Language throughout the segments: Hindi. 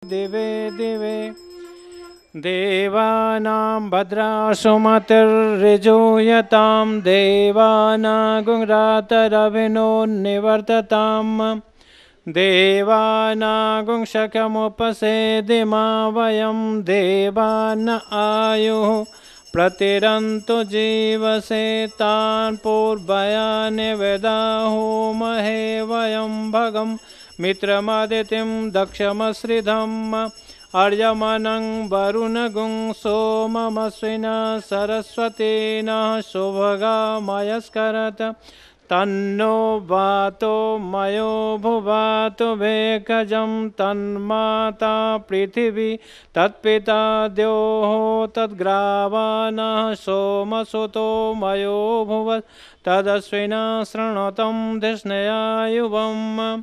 दिवे दिवे देवानां भद्रासुमतिर्ऋजूयतां देवानागुंरातरविनो निवर्तताम् देवानागुंशकमुपसेदिमा वयं देवान आयुः प्रतिरन्तु जीवसे तान् पूर्वयानि वेदाहोमहे वयं भगं मित्रमादितिं दक्षमश्रिधम् अर्यमनं वरुणगुं सोममस्विना सरस्वतीना शुभगामयस्करत तन्नो वातो मयो भुवातो वेकजं तन्माता पृथिवी तत्पिता द्योः तद्ग्रावाणः सोमसुतो मयो भुवत् तदस्विना शृणोतं धिष्णया युवम्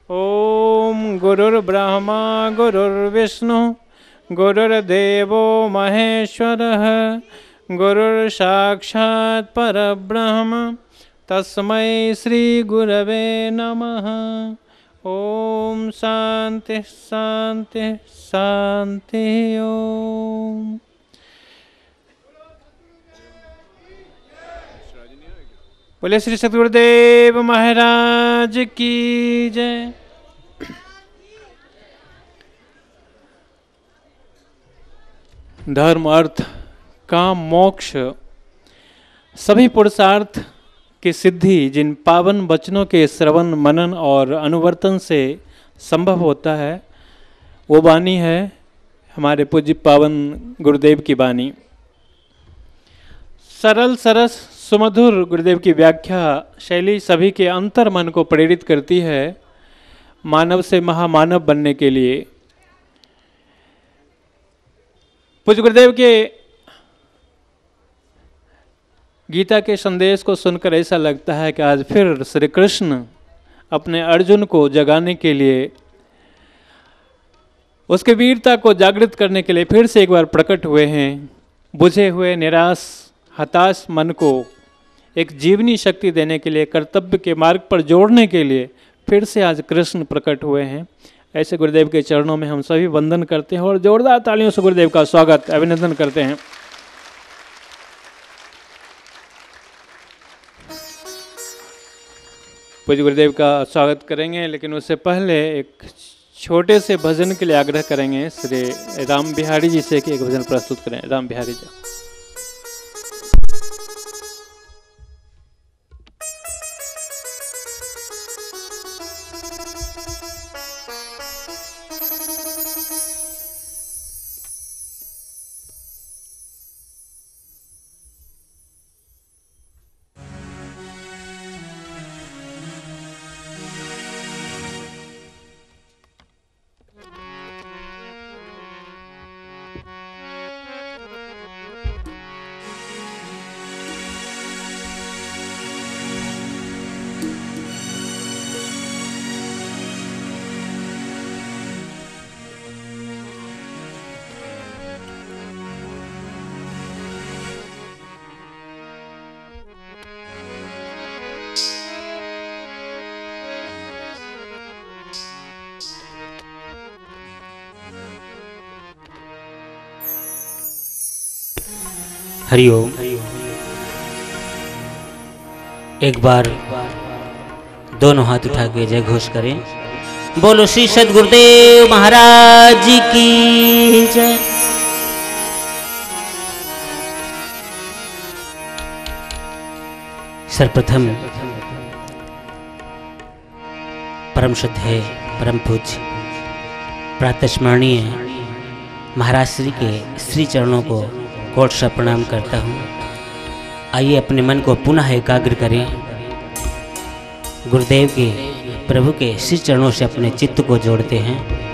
ओम गुरुर्ब्रह्मा गुरुर्विष्णु गुरुर्देवो महेश्वरः गुरुर्साक्षात् परब्रह्म तस्मै श्री गुरवे नमः। ओम शांति शांति शांति। ओम बोले श्री सद्गुरुदेव महाराज की जय। धर्म अर्थ काम मोक्ष सभी पुरुषार्थ की सिद्धि जिन पावन वचनों के श्रवण मनन और अनुवर्तन से संभव होता है वो वाणी है हमारे पूज्य पावन गुरुदेव की वाणी। सरल सरस सुमधुर गुरुदेव की व्याख्या शैली सभी के अंतर मन को प्रेरित करती है मानव से महामानव बनने के लिए। पूज्य गुरुदेव के गीता के संदेश को सुनकर ऐसा लगता है कि आज फिर श्री कृष्ण अपने अर्जुन को जगाने के लिए उसके वीरता को जागृत करने के लिए फिर से एक बार प्रकट हुए हैं। बुझे हुए निराश हताश मन को एक जीवनी शक्ति देने के लिए कर्तव्य के मार्ग पर जोड़ने के लिए फिर से आज कृष्ण प्रकट हुए हैं। ऐसे गुरुदेव के चरणों में हम सभी वंदन करते हैं और जोरदार तालियों से गुरुदेव का स्वागत अभिनंदन करते हैं। पूज्य गुरुदेव का स्वागत करेंगे लेकिन उससे पहले एक छोटे से भजन के लिए आग्रह करेंगे श्री राम बिहारी जी से कि एक भजन प्रस्तुत करें। राम बिहारी जी। हरिओम। एक बार दोनों हाथ उठा के जय घोष करें। बोलो श्री सद्गुरुदेव महाराज की जय। सर्वप्रथम परम श्रद्धेय परम पूज्य प्रातस्मरणीय महाराज श्री के श्री चरणों को कोट सा प्रणाम करता हूँ। आइए अपने मन को पुनः एकाग्र करें। गुरुदेव के प्रभु के श्री चरणों से अपने चित्त को जोड़ते हैं।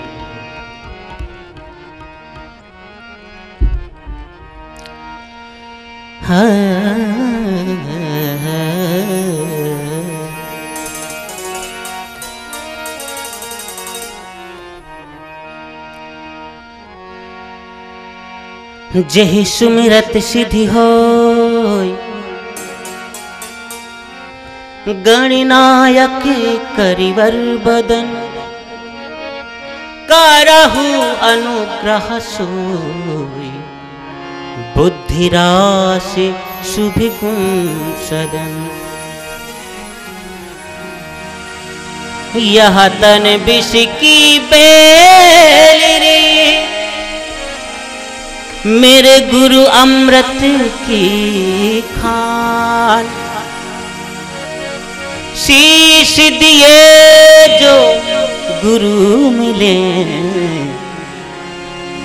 जेहि सुमिरत सिद्धि होय गणनायक करिवर बदन कारहु अनुग्रह सोई, बुद्धि राशि सुभिगुण सदन। यह तन विष की बेल रे, मेरे गुरु अमृत की खान। शीश दिए जो गुरु मिले,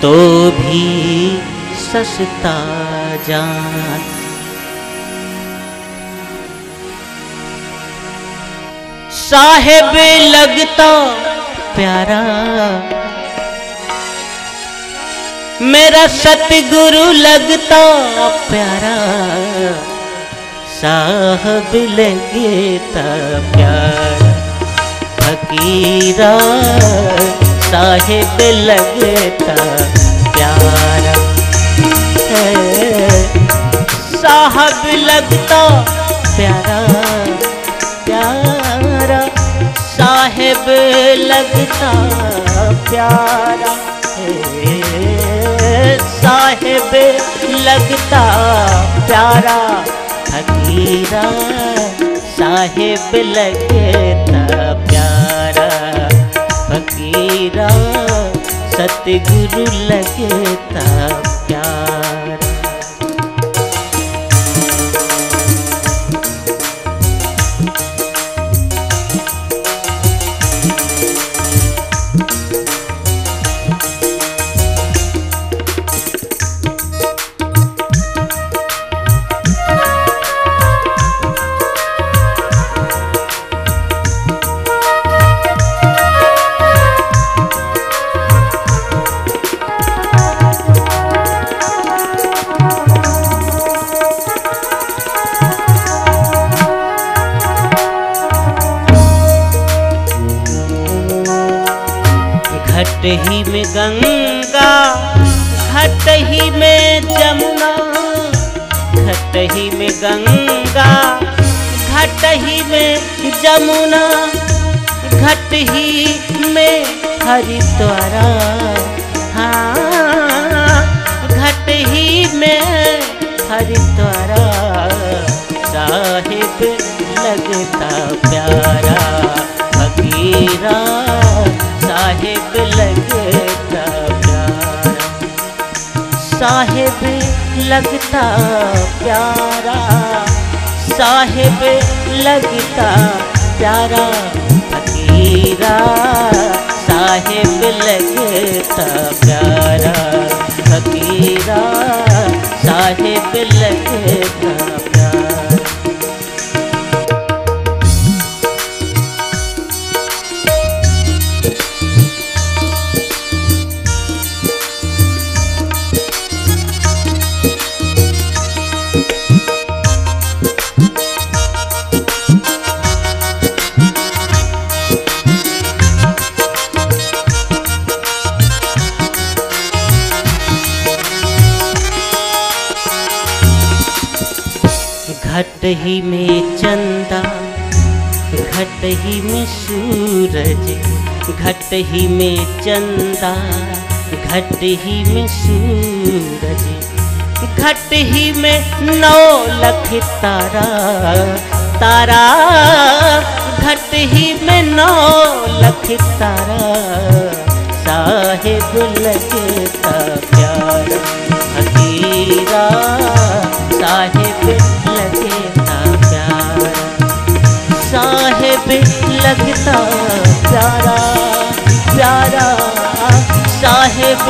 तो भी सस्ता जान। साहेब लगता प्यारा, मेरा सतगुरु लगता प्यारा। साहब लगता प्यारा फकीरा, साहेब लगता प्यारा। साहब लगता प्यारा प्यारा, साहेब लगता प्यारा। साहेब लगता प्यारा फकीरा, साहेब लगता प्यारा फकीरा। सतगुरु लगता प्यारा। घट ही में गंगा, घट ही में जमुना। घट ही में गंगा, घट ही में जमुना। घट ही में हरिद्वारा, हाँ घट ही में हरिद्वारा। साहिब लगता प्यारा फकीरा, साहिब लगता प्यारा। साहिब लगता प्यारा, साहिब लगता प्यारा फकीरा। साहिब लगता प्यारा फकीरा, साहिब लगता प्यारा। घट ही में चंदा, घट ही में सूरज। घट ही में चंदा, घट ही में सूरज। घट ही में 9 लाख तारा, तारा। घट ही में 9 लाख तारा। साहिब लगता प्यारा फकीरा, साहिब लगता प्यारा। साहिब लगता प्यारा प्यारा, साहिब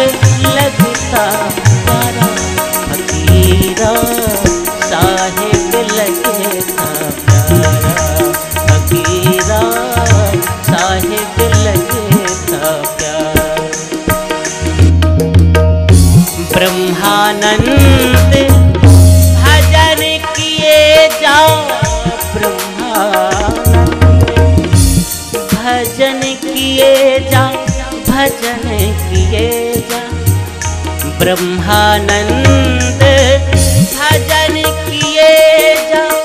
लगता प्यारा फकीरा। साहिब लगता प्यारा फकीरा, साहिब लगता प्यारा। ब्रह्मानंद भजन किए जाओ, ब्रह्मानंद भजन किए जाओ, भजन किए जाओ। ब्रह्मानंद भजन किए जाओ,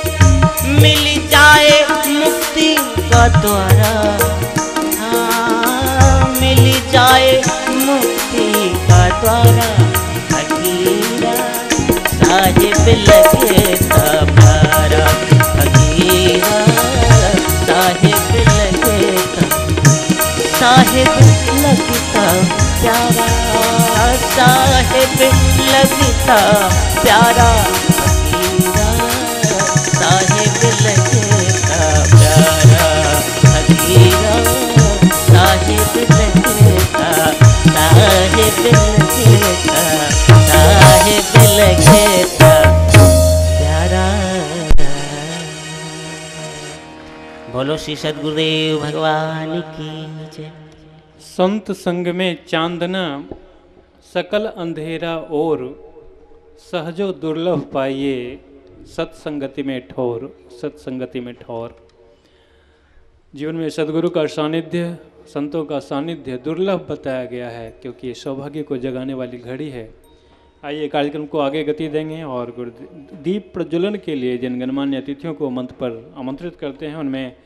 मिल जाए मुक्ति का द्वारा। हाँ मिल जाए मुक्ति द्वारा फकीरा साहिब लगता प्यारा फकीरा साहिब लगता साहिब लगता प्यारा साहिब लगता प्यारा फकीरा साहिब लगता प्यारा फकीरा साहिब लगता साहिब लगता साहिब लगता प्यारा। बोलो श्री सद्गुरुदेव भगवान की जय। संत संग में चांदना सकल अंधेरा और सहजो दुर्लभ पाइए सत्संगति में ठोर सत्संगति में ठोर। जीवन में सदगुरु का सानिध्य संतों का सानिध्य दुर्लभ बताया गया है क्योंकि ये सौभाग्य को जगाने वाली घड़ी है। आइए कार्यक्रम को आगे गति देंगे और दीप प्रज्वलन के लिए जिन गणमान्य अतिथियों को मंच पर आमंत्रित करते हैं उनमें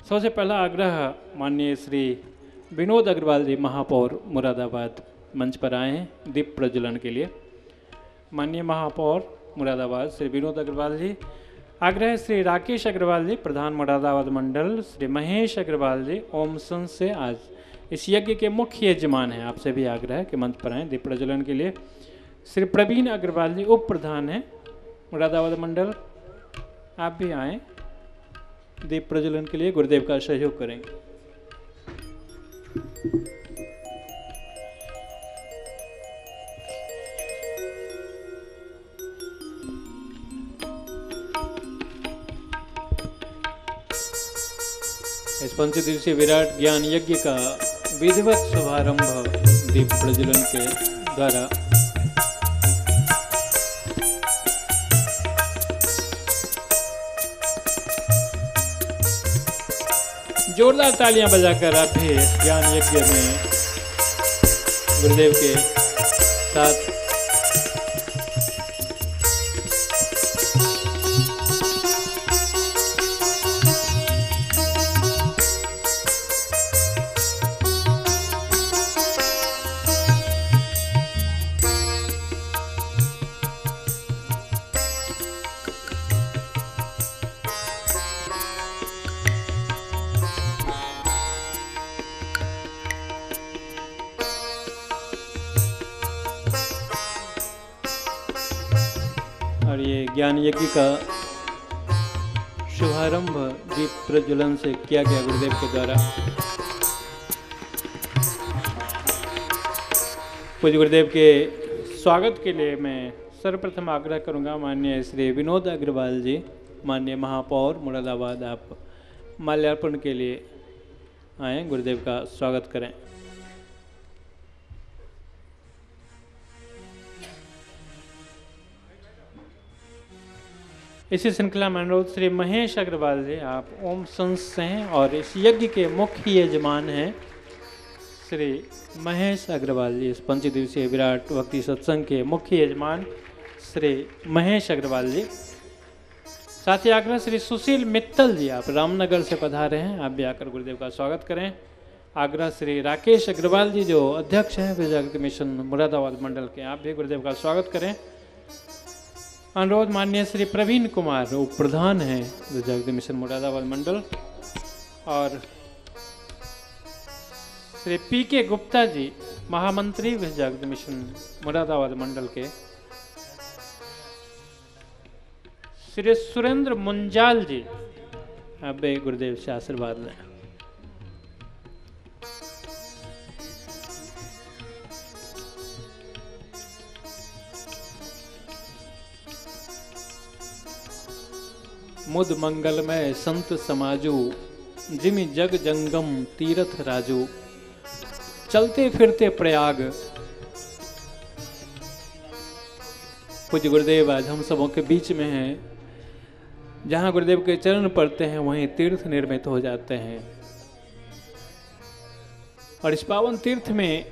सबसे पहला आग्रह माननीय श्री विनोद अग्रवाल जी महापौर मुरादाबाद मंच पर आए हैं दीप प्रज्वलन के लिए। माननीय महापौर मुरादाबाद श्री विनोद अग्रवाल जी। आग्रह श्री राकेश अग्रवाल जी प्रधान मुरादाबाद मंडल, श्री महेश अग्रवाल जी ओम संस से आज इस यज्ञ के मुख्य यजमान हैं। आपसे भी आग्रह है कि मंच पर आएँ दीप प्रज्वलन के लिए। श्री प्रवीण अग्रवाल जी उप प्रधान हैं मुरादाबाद मंडल, आप भी आएँ दीप प्रज्वलन के लिए, गुरुदेव का सहयोग करेंगे। इस पंचदिवसीय विराट ज्ञान यज्ञ का विधिवत शुभारंभ दीप प्रज्वलन के द्वारा जोरदार तालियां बजाकर आप भी इस ज्ञान यज्ञ में गुरुदेव के साथ ज्ञान यज्ञ का शुभारंभ दीप प्रज्वलन से किया गया गुरुदेव के द्वारा। पूज्य गुरुदेव के स्वागत के लिए मैं सर्वप्रथम आग्रह करूंगा माननीय श्री विनोद अग्रवाल जी माननीय महापौर मुरादाबाद आप माल्यार्पण के लिए आए, गुरुदेव का स्वागत करें। इसी श्रृंखला में अनुरोध श्री महेश अग्रवाल जी आप ओम संस से हैं और इस यज्ञ के मुख्य यजमान हैं श्री महेश अग्रवाल जी। इस पंचदिवसीय विराट भक्ति सत्संग के मुख्य यजमान श्री महेश अग्रवाल जी। साथ ही आग्रह श्री सुशील मित्तल जी आप रामनगर से पधारे हैं, आप भी आकर गुरुदेव का स्वागत करें। आग्रह श्री राकेश अग्रवाल जी जो अध्यक्ष हैं विजय मिशन मुरादाबाद मंडल के, आप भी गुरुदेव का स्वागत करें। अनुरोध माननीय श्री प्रवीण कुमार उप प्रधान हैं विजय मिशन मुरादाबाद मंडल और श्री पी के गुप्ता जी महामंत्री विजय मिशन मुरादाबाद मंडल के, श्री सुरेंद्र मुंजाल जी आप भी गुरुदेव से आशीर्वाद लें। मुद मंगलमय संत समाजू जिमि जग जंगम तीरथ राजू, चलते फिरते प्रयाग। पूज्य गुरुदेव आज हम सबों के बीच में हैं, जहाँ गुरुदेव के चरण पड़ते हैं वहीं तीर्थ निर्मित हो जाते हैं और इस पावन तीर्थ में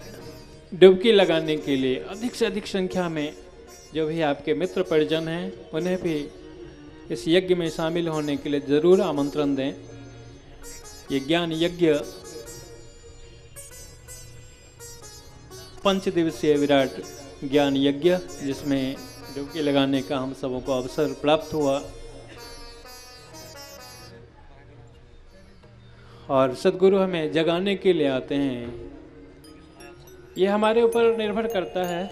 डुबकी लगाने के लिए अधिक से अधिक संख्या में जो भी आपके मित्र परिजन हैं उन्हें भी इस यज्ञ में शामिल होने के लिए जरूर आमंत्रण दें। ये ज्ञान यज्ञ पंच दिवसीय विराट ज्ञान यज्ञ, जिसमें डुबकी लगाने का हम सबों को अवसर प्राप्त हुआ। और सदगुरु हमें जगाने के लिए आते हैं। ये हमारे ऊपर निर्भर करता है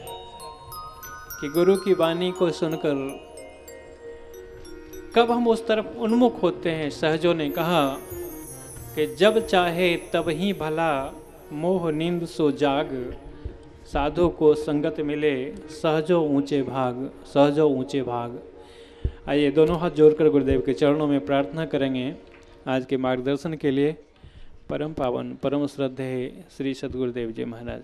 कि गुरु की वाणी को सुनकर कब हम उस तरफ उन्मुख होते हैं। सहजों ने कहा कि जब चाहे तब ही भला, मोह नींद सो जाग, साधु को संगत मिले, सहजो ऊंचे भाग, सहजो ऊंचे भाग। आइए दोनों हाथ जोड़कर गुरुदेव के चरणों में प्रार्थना करेंगे आज के मार्गदर्शन के लिए। परम पावन परम श्रद्धेय श्री सद्गुरुदेव जी महाराज।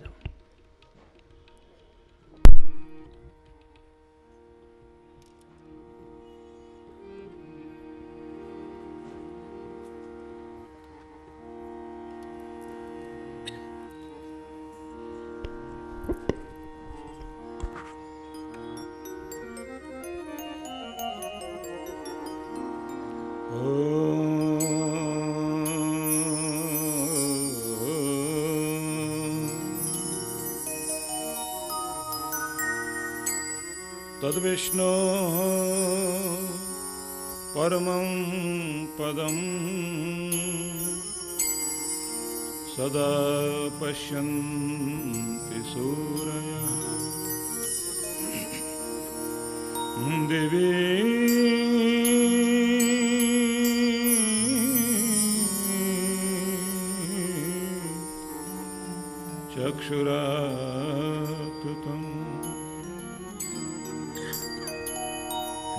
तद्विष्णो परमं पदं सदा पश्यन्ति सूरयः दिवि चक्षुरातुतम्।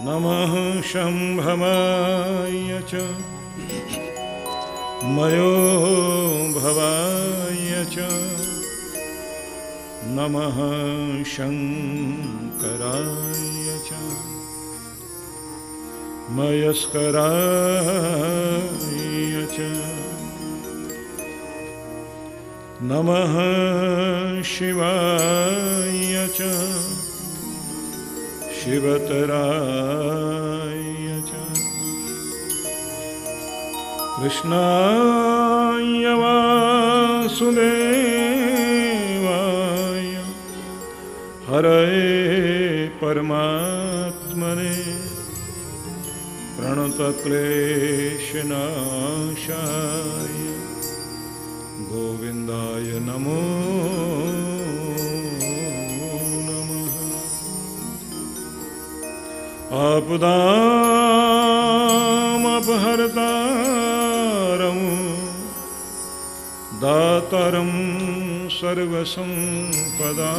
नमः शम्भवाय च मयो भवाय च, नमः शङ्कराय च मयस्कराय च, नमः शिवाय च शिवतराय च, कृष्णाय वासुदेवाय, हरये परमात्मने, प्रणतक्लेशनाशाय गोविन्दाय नमो नमः। आपदामपहर्तारं दातारं सर्वसंपदा,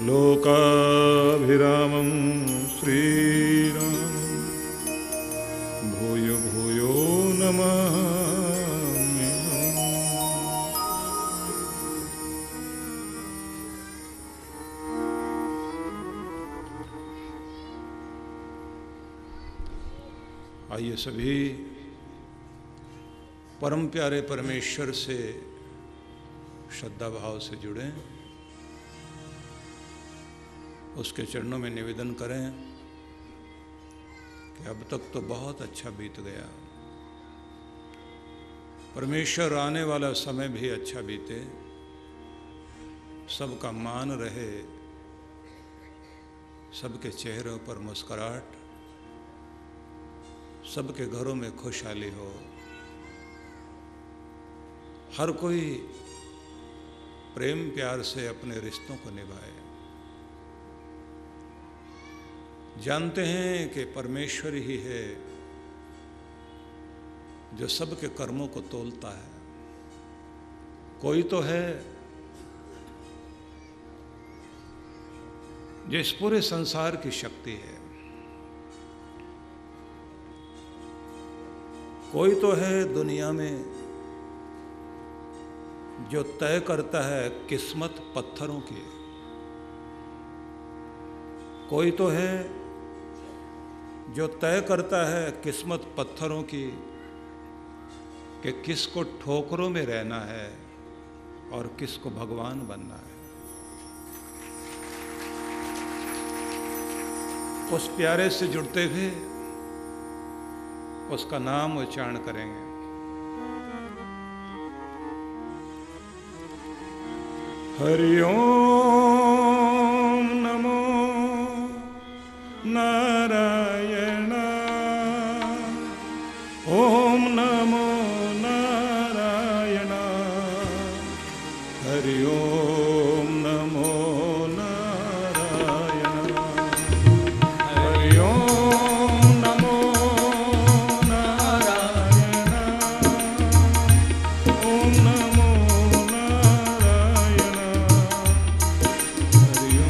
लोकाभिरामं श्रीरामं भूयो भूयो नमामि। आइए सभी परम प्यारे परमेश्वर से श्रद्धा भाव से जुड़ें, उसके चरणों में निवेदन करें कि अब तक तो बहुत अच्छा बीत गया, परमेश्वर आने वाला समय भी अच्छा बीते, सबका मान रहे, सबके चेहरों पर मुस्कुराहट, सबके घरों में खुशहाली हो, हर कोई प्रेम प्यार से अपने रिश्तों को निभाए। जानते हैं कि परमेश्वर ही है जो सबके कर्मों को तोलता है। कोई तो है जो इस पूरे संसार की शक्ति है, कोई तो है दुनिया में जो तय करता है किस्मत पत्थरों की, कोई तो है जो तय करता है किस्मत पत्थरों की कि किसको ठोकरों में रहना है और किसको भगवान बनना है। उस प्यारे से जुड़ते हुए उसका नाम उच्चारण करेंगे। हरि ओम नमो नारायण। ओम नमो नारायण। हरि ओम नमो नारायण। हरि ओम नमो नारायण। ओम नमो नारायण। हरि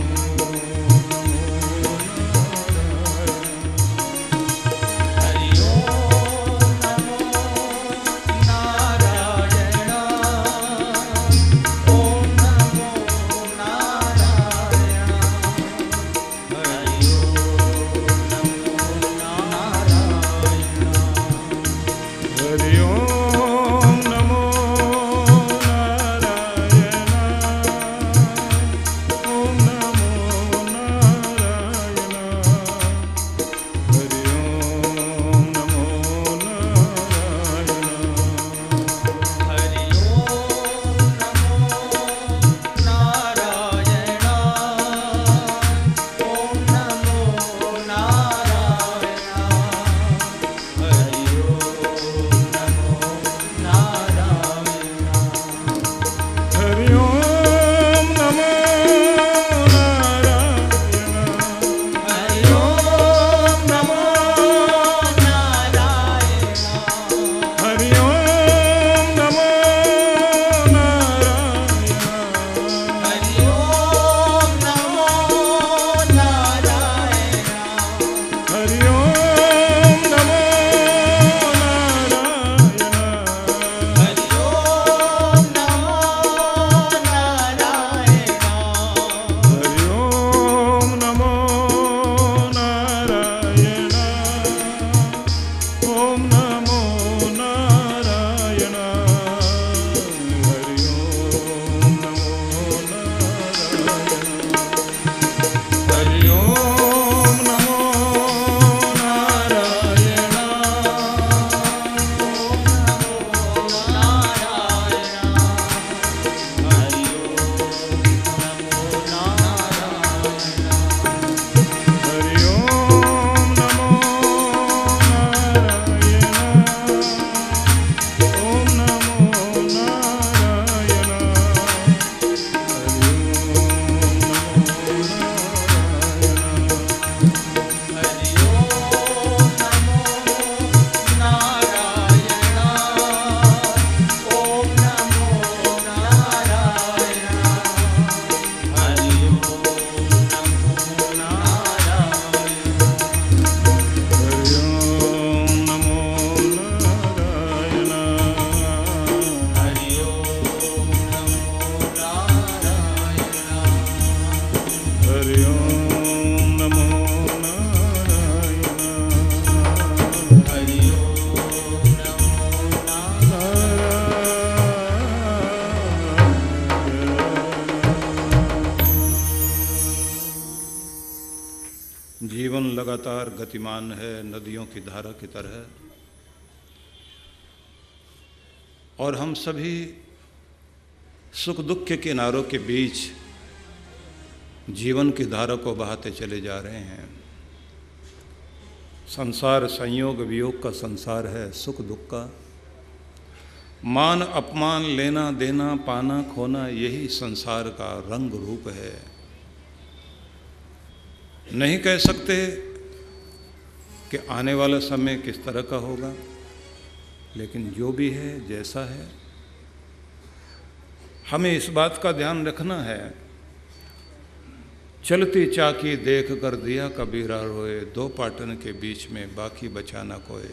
ओम जीवन लगातार गतिमान है नदियों की धारा की तरह, और हम सभी सुख दुख के किनारों के बीच जीवन की धारा को बहाते चले जा रहे हैं। संसार संयोग वियोग का संसार है, सुख दुख का, मान अपमान, लेना देना, पाना खोना, यही संसार का रंग रूप है। नहीं कह सकते कि आने वाला समय किस तरह का होगा, लेकिन जो भी है जैसा है, हमें इस बात का ध्यान रखना है। चलती चाकी देख कर दिया कबीरा रोए, दो पाटन के बीच में बाकी बचा ना कोई।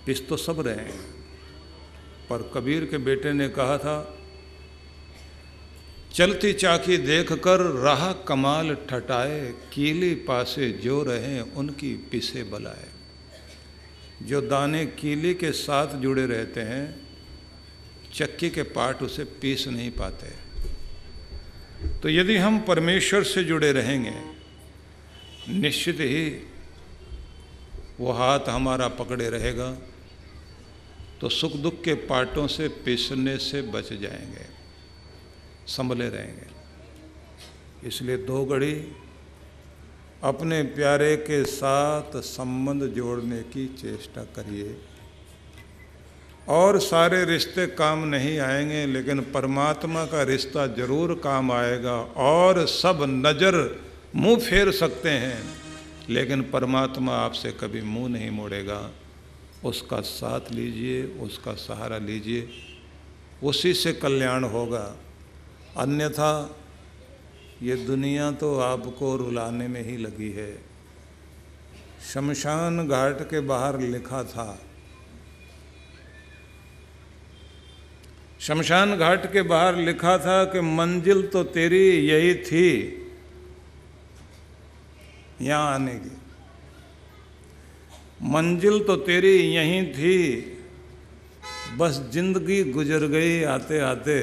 पिस तो सब रहे हैं, पर कबीर के बेटे ने कहा था, चलती चाकी देख कर राह कमाल ठटाए, कीली पासे जो रहे उनकी पिसे बलाए। जो दाने कीली के साथ जुड़े रहते हैं, चक्की के पाट उसे पीस नहीं पाते। तो यदि हम परमेश्वर से जुड़े रहेंगे, निश्चित ही वो हाथ हमारा पकड़े रहेगा, तो सुख दुख के पाटों से पिसने से बच जाएंगे। संभले रहेंगे। इसलिए 2 घड़ी अपने प्यारे के साथ संबंध जोड़ने की चेष्टा करिए। और सारे रिश्ते काम नहीं आएंगे, लेकिन परमात्मा का रिश्ता जरूर काम आएगा। और सब नज़र मुंह फेर सकते हैं, लेकिन परमात्मा आपसे कभी मुंह नहीं मोड़ेगा। उसका साथ लीजिए, उसका सहारा लीजिए, उसी से कल्याण होगा। अन्यथा ये दुनिया तो आपको रुलाने में ही लगी है। शमशान घाट के बाहर लिखा था, शमशान घाट के बाहर लिखा था कि मंजिल तो तेरी यही थी यहाँ आने की, मंजिल तो तेरी यहीं थी, बस जिंदगी गुजर गई आते आते।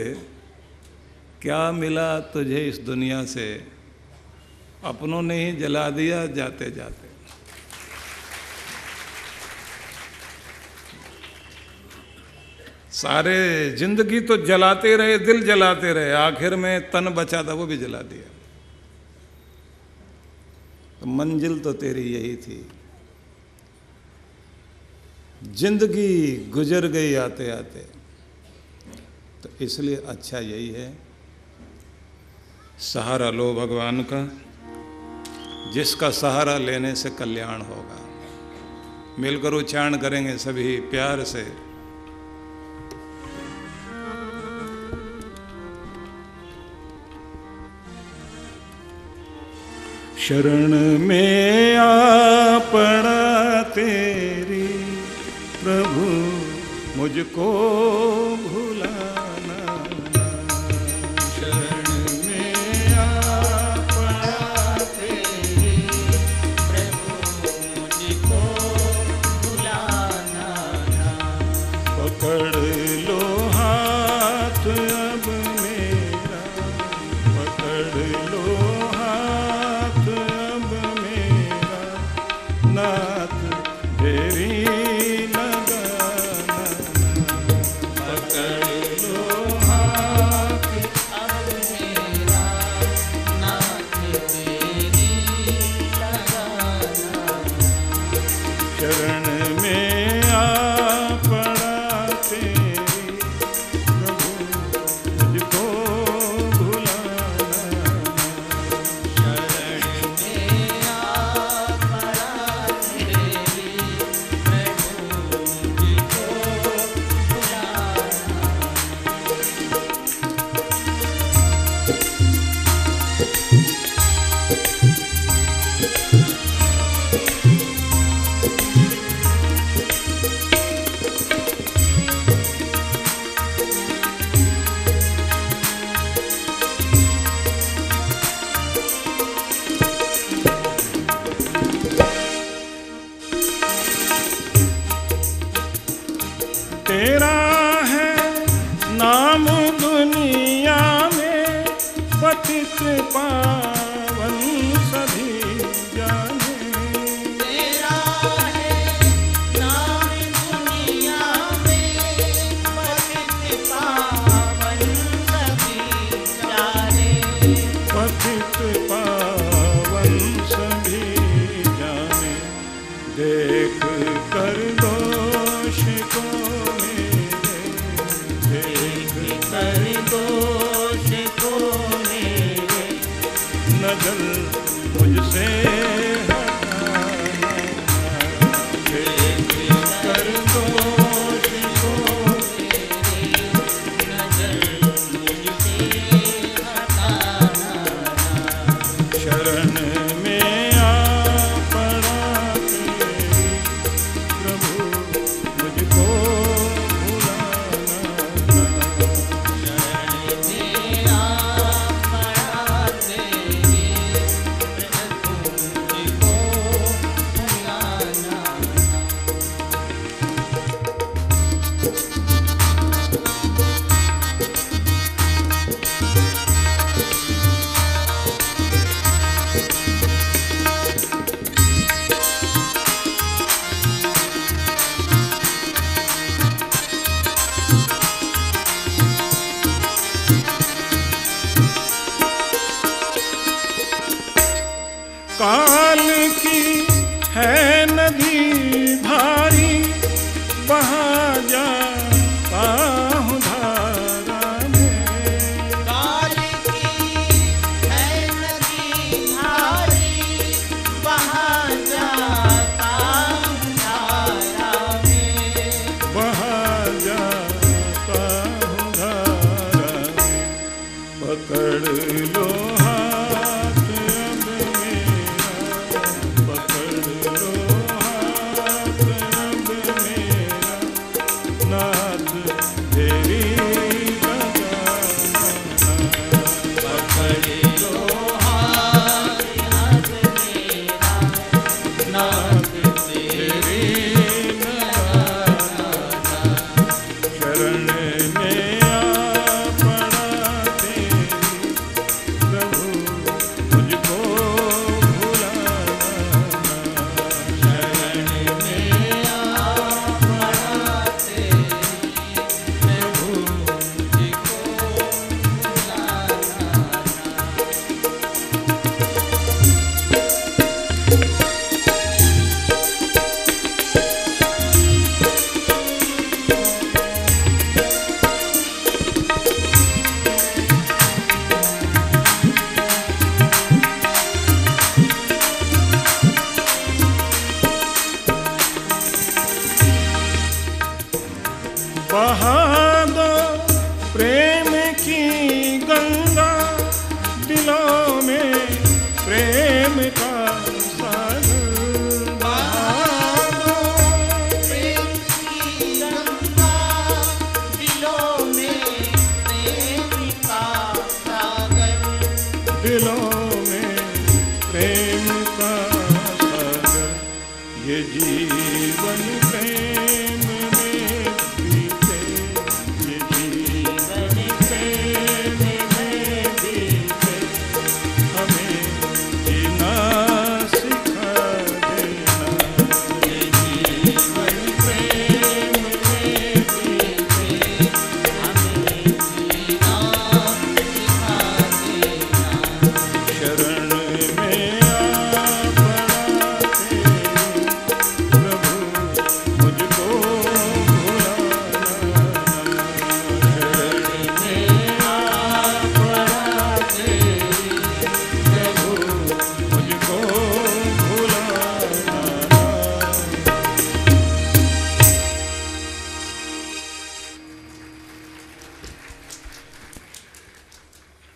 क्या मिला तुझे इस दुनिया से, अपनों ने ही जला दिया जाते जाते। सारे जिंदगी तो जलाते रहे, दिल जलाते रहे, आखिर में तन बचा था वो भी जला दिया। तो मंजिल तो तेरी यही थी, जिंदगी गुजर गई आते आते। तो इसलिए अच्छा यही है, सहारा लो भगवान का, जिसका सहारा लेने से कल्याण होगा। मिलकर उच्चारण करेंगे सभी प्यार से। शरण में आ पड़ा तेरी प्रभु, मुझको भुलाना। शरण में आ पड़ा तेरी प्रभु, मुझको भुलाना। पकड़ लो हाथ अब मेरा, पकड़ लो हाथ अब मेरा, नाथ तेरी लगाना। पकड़ लो हाथ अब मेरा, नाथ तेरी लगाना। शरण में आ पड़ा तेरी प्रभु, मुझको काल की है नदी भारी, बहा जाता हूँ धारा में। काल की है नदी भारी, बहा जाता हूँ धारा में। बहा जाता हूँ धारा में। पकड़ लो हाथ अब मेरा, पकड़ लो हाथ अब मेरा, नाथ तेरी लगाना। पकड़ लो हाथ अब मेरा, नाथ तेरी लगाना। शरण में आ पड़ा तेरी, प्रभु मुझको भुलाना। शरण में आ पड़ा तेरी, प्रभु मुझको भुलाना। बहा दो प्रेम की गंगा, दिलों में प्रेम का सागर। बहा दो प्रेम की गंगा, दिलों में प्रेम का सागर। दिलों में प्रेम का सागर। ये जीवन प्रेम में बीते, ये जीवन प्रेम में बीते, हमें जीना सिखा देना। ये जीवन प्रेम में बीते, हमें जीना सिखा देना। शरण में आ पड़ा तेरी, प्रभु मुझको भुलाना। शरण में आ पड़ा तेरी, प्रभु मुझको भुलाना।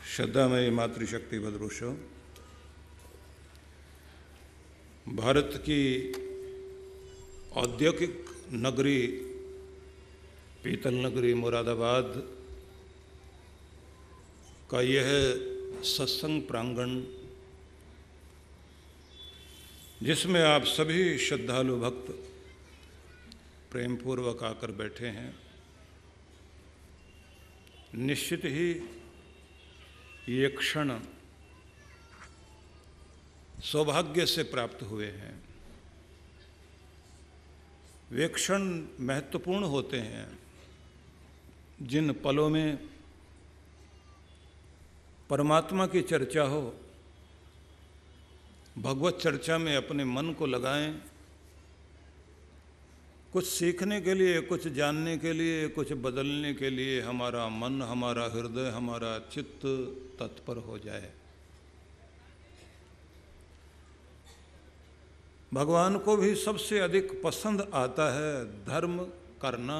श्रद्धामयी मातृशक्ति बदरुषो, भारत की औद्योगिक नगरी पीतल नगरी मुरादाबाद का यह सत्संग प्रांगण, जिसमें आप सभी श्रद्धालु भक्त प्रेमपूर्वक आकर बैठे हैं, निश्चित ही ये क्षण सौभाग्य से प्राप्त हुए हैं। वे क्षण महत्वपूर्ण होते हैं जिन पलों में परमात्मा की चर्चा हो, भगवत चर्चा में अपने मन को लगाएं, कुछ सीखने के लिए, कुछ जानने के लिए, कुछ बदलने के लिए हमारा मन, हमारा हृदय, हमारा चित्त तत्पर हो जाए। भगवान को भी सबसे अधिक पसंद आता है धर्म करना।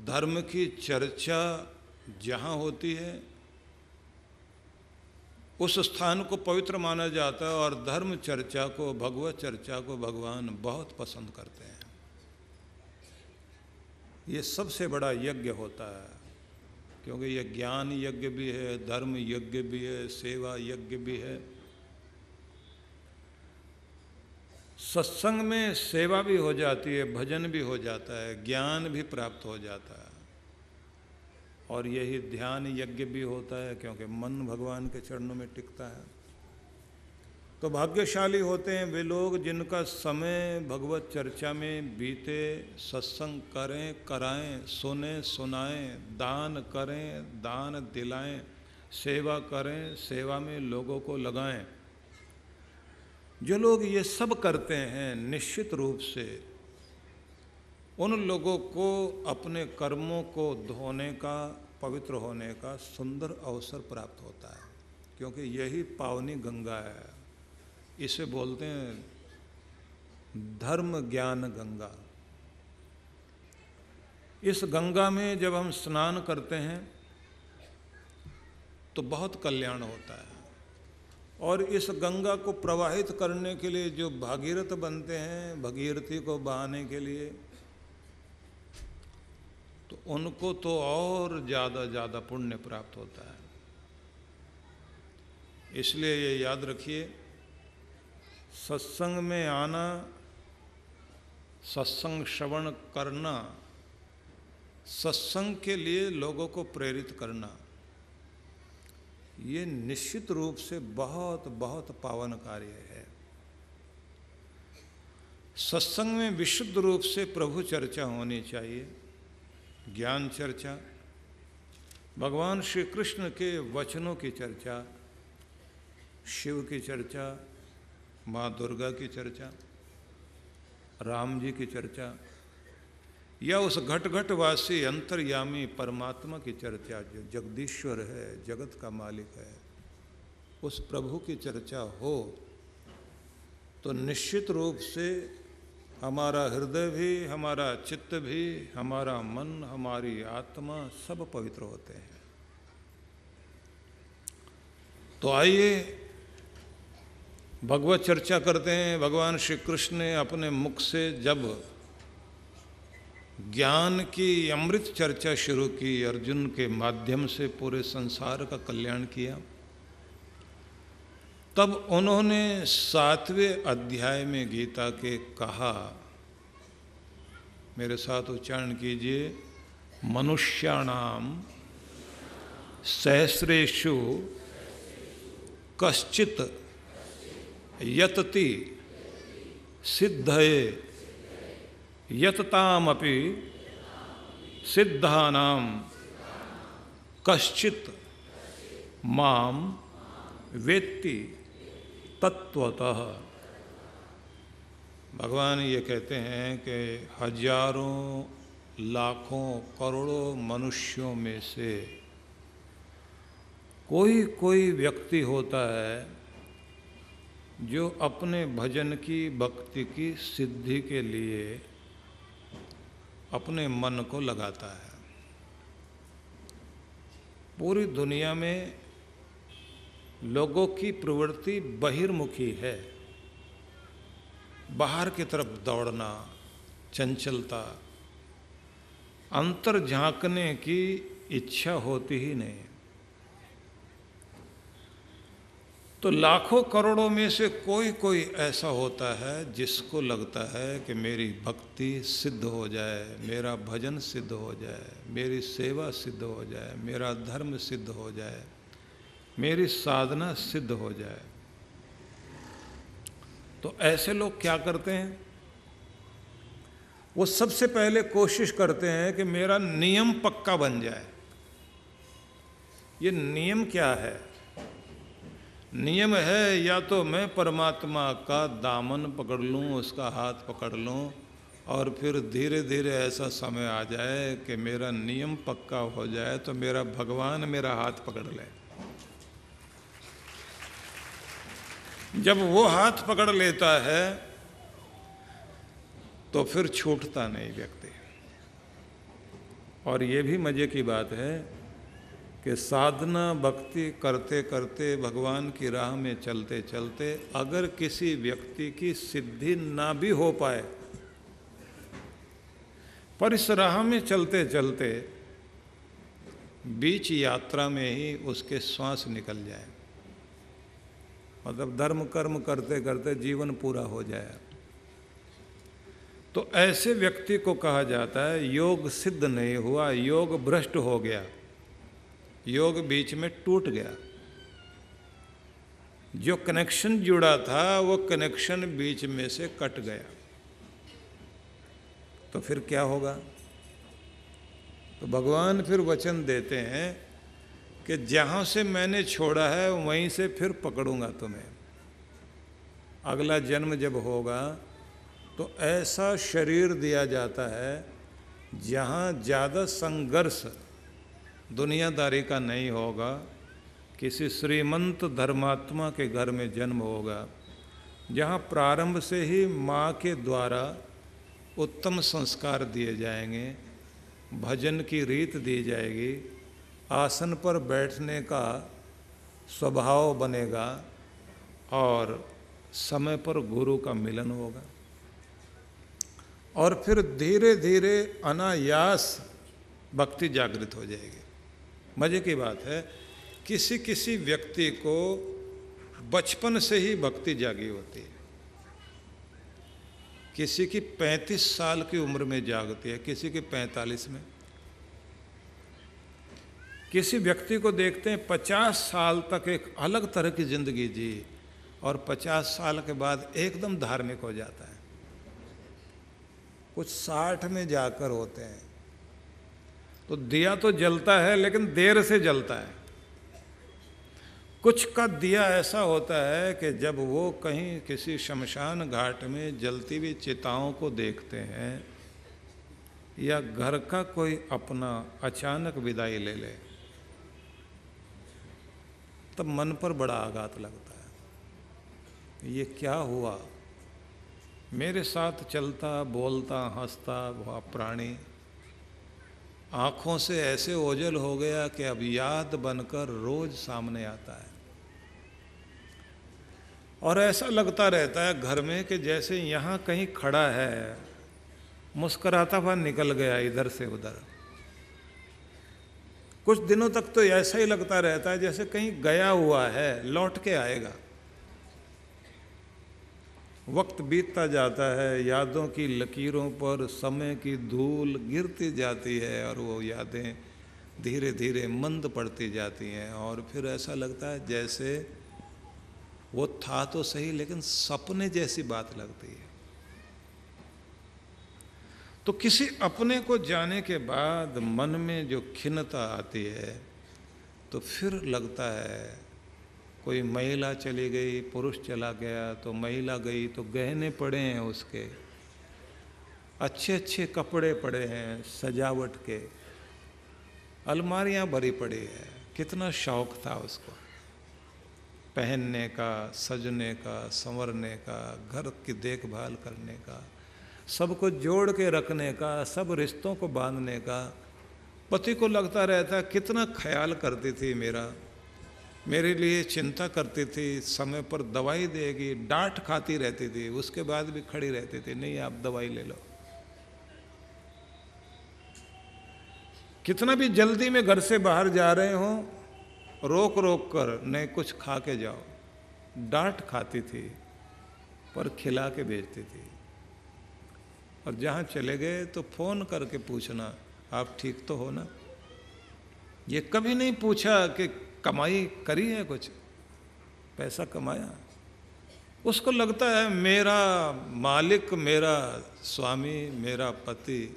धर्म की चर्चा जहाँ होती है उस स्थान को पवित्र माना जाता है, और धर्म चर्चा को, भगवत चर्चा को भगवान बहुत पसंद करते हैं। ये सबसे बड़ा यज्ञ होता है, क्योंकि ये ज्ञान यज्ञ भी है, धर्म यज्ञ भी है, सेवा यज्ञ भी है। सत्संग में सेवा भी हो जाती है, भजन भी हो जाता है, ज्ञान भी प्राप्त हो जाता है, और यही ध्यान यज्ञ भी होता है, क्योंकि मन भगवान के चरणों में टिकता है। तो भाग्यशाली होते हैं वे लोग जिनका समय भगवत चर्चा में बीते, सत्संग करें, कराएं, सुने, सुनाएं, दान करें, दान दिलाएं, सेवा करें, सेवा में लोगों को लगाएं। जो लोग ये सब करते हैं निश्चित रूप से उन लोगों को अपने कर्मों को धोने का, पवित्र होने का सुंदर अवसर प्राप्त होता है, क्योंकि यही पावनी गंगा है। इसे बोलते हैं धर्म ज्ञान गंगा। इस गंगा में जब हम स्नान करते हैं तो बहुत कल्याण होता है। और इस गंगा को प्रवाहित करने के लिए जो भागीरथ बनते हैं, भगीरथी को बहाने के लिए, तो उनको तो और ज़्यादा पुण्य प्राप्त होता है। इसलिए ये याद रखिए, सत्संग में आना, सत्संग श्रवण करना, सत्संग के लिए लोगों को प्रेरित करना, ये निश्चित रूप से बहुत बहुत पावन कार्य है। सत्संग में विशुद्ध रूप से प्रभु चर्चा होनी चाहिए, ज्ञान चर्चा, भगवान श्री कृष्ण के वचनों की चर्चा, शिव की चर्चा, माँ दुर्गा की चर्चा, राम जी की चर्चा, या उस घट घट वासी अंतर्यामी परमात्मा की चर्चा जो जगदीश्वर है, जगत का मालिक है, उस प्रभु की चर्चा हो तो निश्चित रूप से हमारा हृदय भी, हमारा चित्त भी, हमारा मन, हमारी आत्मा सब पवित्र होते हैं। तो आइए भगवत चर्चा करते हैं। भगवान श्री कृष्ण ने अपने मुख से जब ज्ञान की अमृत चर्चा शुरू की, अर्जुन के माध्यम से पूरे संसार का कल्याण किया, तब उन्होंने 7वें अध्याय में गीता के कहा, मेरे साथ उच्चारण कीजिए, मनुष्याणाम सहस्रेषु कश्चित यतति सिद्धये यततामपि सिद्धानां कश्चित माम वेत्ति तत्वतः। भगवान ये कहते हैं कि हजारों, लाखों, करोड़ों मनुष्यों में से कोई कोई व्यक्ति होता है जो अपने भजन की, भक्ति की सिद्धि के लिए अपने मन को लगाता है। पूरी दुनिया में लोगों की प्रवृत्ति बहिर्मुखी है, बाहर की तरफ दौड़ना, चंचलता, अंतर झांकने की इच्छा होती ही नहीं। तो लाखों करोड़ों में से कोई कोई ऐसा होता है जिसको लगता है कि मेरी भक्ति सिद्ध हो जाए, मेरा भजन सिद्ध हो जाए, मेरी सेवा सिद्ध हो जाए, मेरा धर्म सिद्ध हो जाए, मेरी साधना सिद्ध हो जाए। तो ऐसे लोग क्या करते हैं? वो सबसे पहले कोशिश करते हैं कि मेरा नियम पक्का बन जाए। ये नियम क्या है? नियम है या तो मैं परमात्मा का दामन पकड़ लूँ, उसका हाथ पकड़ लूँ, और फिर धीरे धीरे ऐसा समय आ जाए कि मेरा नियम पक्का हो जाए तो मेरा भगवान मेरा हाथ पकड़ ले। जब वो हाथ पकड़ लेता है तो फिर छूटता नहीं व्यक्ति। और ये भी मजे की बात है कि साधना भक्ति करते करते, भगवान की राह में चलते चलते, अगर किसी व्यक्ति की सिद्धि ना भी हो पाए, पर इस राह में चलते चलते बीच यात्रा में ही उसके श्वास निकल जाए, मतलब धर्म कर्म करते करते जीवन पूरा हो जाए, तो ऐसे व्यक्ति को कहा जाता है योग सिद्ध नहीं हुआ, योग भ्रष्ट हो गया, योग बीच में टूट गया। जो कनेक्शन जुड़ा था वो कनेक्शन बीच में से कट गया। तो फिर क्या होगा? तो भगवान फिर वचन देते हैं कि जहाँ से मैंने छोड़ा है वहीं से फिर पकड़ूंगा तुम्हें। अगला जन्म जब होगा तो ऐसा शरीर दिया जाता है जहाँ ज़्यादा संघर्ष दुनियादारी का नहीं होगा, किसी श्रीमंत धर्मात्मा के घर में जन्म होगा, जहाँ प्रारंभ से ही माँ के द्वारा उत्तम संस्कार दिए जाएंगे, भजन की रीत दी जाएगी, आसन पर बैठने का स्वभाव बनेगा और समय पर गुरु का मिलन होगा। और फिर धीरे धीरे अनायास भक्ति जागृत हो जाएगी। मजे की बात है, किसी किसी व्यक्ति को बचपन से ही भक्ति जागी होती है, किसी की 35 साल की उम्र में जागती है, किसी की 45 में। किसी व्यक्ति को देखते हैं 50 साल तक एक अलग तरह की जिंदगी जी और 50 साल के बाद एकदम धार्मिक हो जाता है। कुछ 60 में जाकर होते हैं। तो दिया तो जलता है लेकिन देर से जलता है। कुछ का दिया ऐसा होता है कि जब वो कहीं किसी शमशान घाट में जलती हुई चिताओं को देखते हैं या घर का कोई अपना अचानक विदाई ले ले, तब मन पर बड़ा आघात लगता है। ये क्या हुआ? मेरे साथ चलता बोलता हंसता वह प्राणी आँखों से ऐसे ओझल हो गया कि अब याद बनकर रोज सामने आता है। और ऐसा लगता रहता है घर में कि जैसे यहाँ कहीं खड़ा है, मुस्कुराता हुआ निकल गया इधर से उधर। कुछ दिनों तक तो ऐसा ही लगता रहता है जैसे कहीं गया हुआ है, लौट के आएगा। वक्त बीतता जाता है, यादों की लकीरों पर समय की धूल गिरती जाती है और वो यादें धीरे धीरे मंद पड़ती जाती हैं और फिर ऐसा लगता है जैसे वो था तो सही लेकिन सपने जैसी बात लगती है। तो किसी अपने को जाने के बाद मन में जो खिन्नता आती है तो फिर लगता है कोई महिला चली गई, पुरुष चला गया, तो महिला गई तो गहने पड़े हैं उसके, अच्छे अच्छे कपड़े पड़े हैं सजावट के, अलमारियां भरी पड़ी है। कितना शौक था उसको पहनने का, सजने का, संवरने का, घर की देखभाल करने का, सबको जोड़ के रखने का, सब रिश्तों को बांधने का। पति को लगता रहता कितना ख्याल करती थी मेरे लिए चिंता करती थी, समय पर दवाई देगी, डांट खाती रहती थी, उसके बाद भी खड़ी रहती थी, नहीं आप दवाई ले लो। कितना भी जल्दी में घर से बाहर जा रहे हो, रोक रोक कर नहीं कुछ खा के जाओ। डांट खाती थी पर खिला के भेजती थी। और जहाँ चले गए तो फोन करके पूछना आप ठीक तो हो ना। ये कभी नहीं पूछा कि कमाई करी है, कुछ पैसा कमाया। उसको लगता है मेरा मालिक, मेरा स्वामी, मेरा पति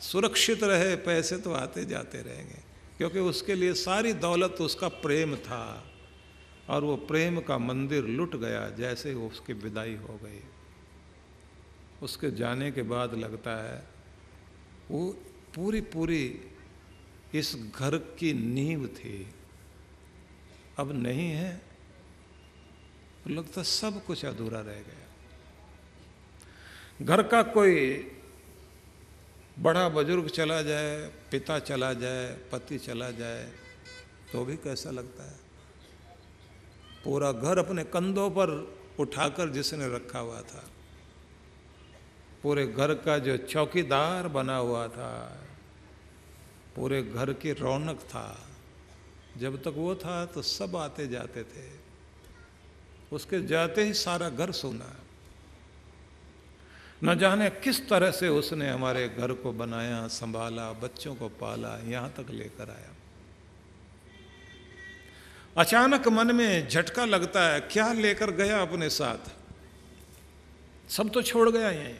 सुरक्षित रहे, पैसे तो आते जाते रहेंगे, क्योंकि उसके लिए सारी दौलत उसका प्रेम था और वो प्रेम का मंदिर लुट गया जैसे उसकी विदाई हो गई। उसके जाने के बाद लगता है वो पूरी इस घर की नींव थी, अब नहीं है, तो लगता सब कुछ अधूरा रह गया। घर का कोई बड़ा बुजुर्ग चला जाए, पिता चला जाए, पति चला जाए, तो भी कैसा लगता है। पूरा घर अपने कंधों पर उठाकर जिसने रखा हुआ था, पूरे घर का जो चौकीदार बना हुआ था, पूरे घर की रौनक था, जब तक वो था तो सब आते जाते थे, उसके जाते ही सारा घर सूना। न जाने किस तरह से उसने हमारे घर को बनाया, संभाला, बच्चों को पाला, यहाँ तक लेकर आया। अचानक मन में झटका लगता है, क्या लेकर गया अपने साथ, सब तो छोड़ गया यहीं।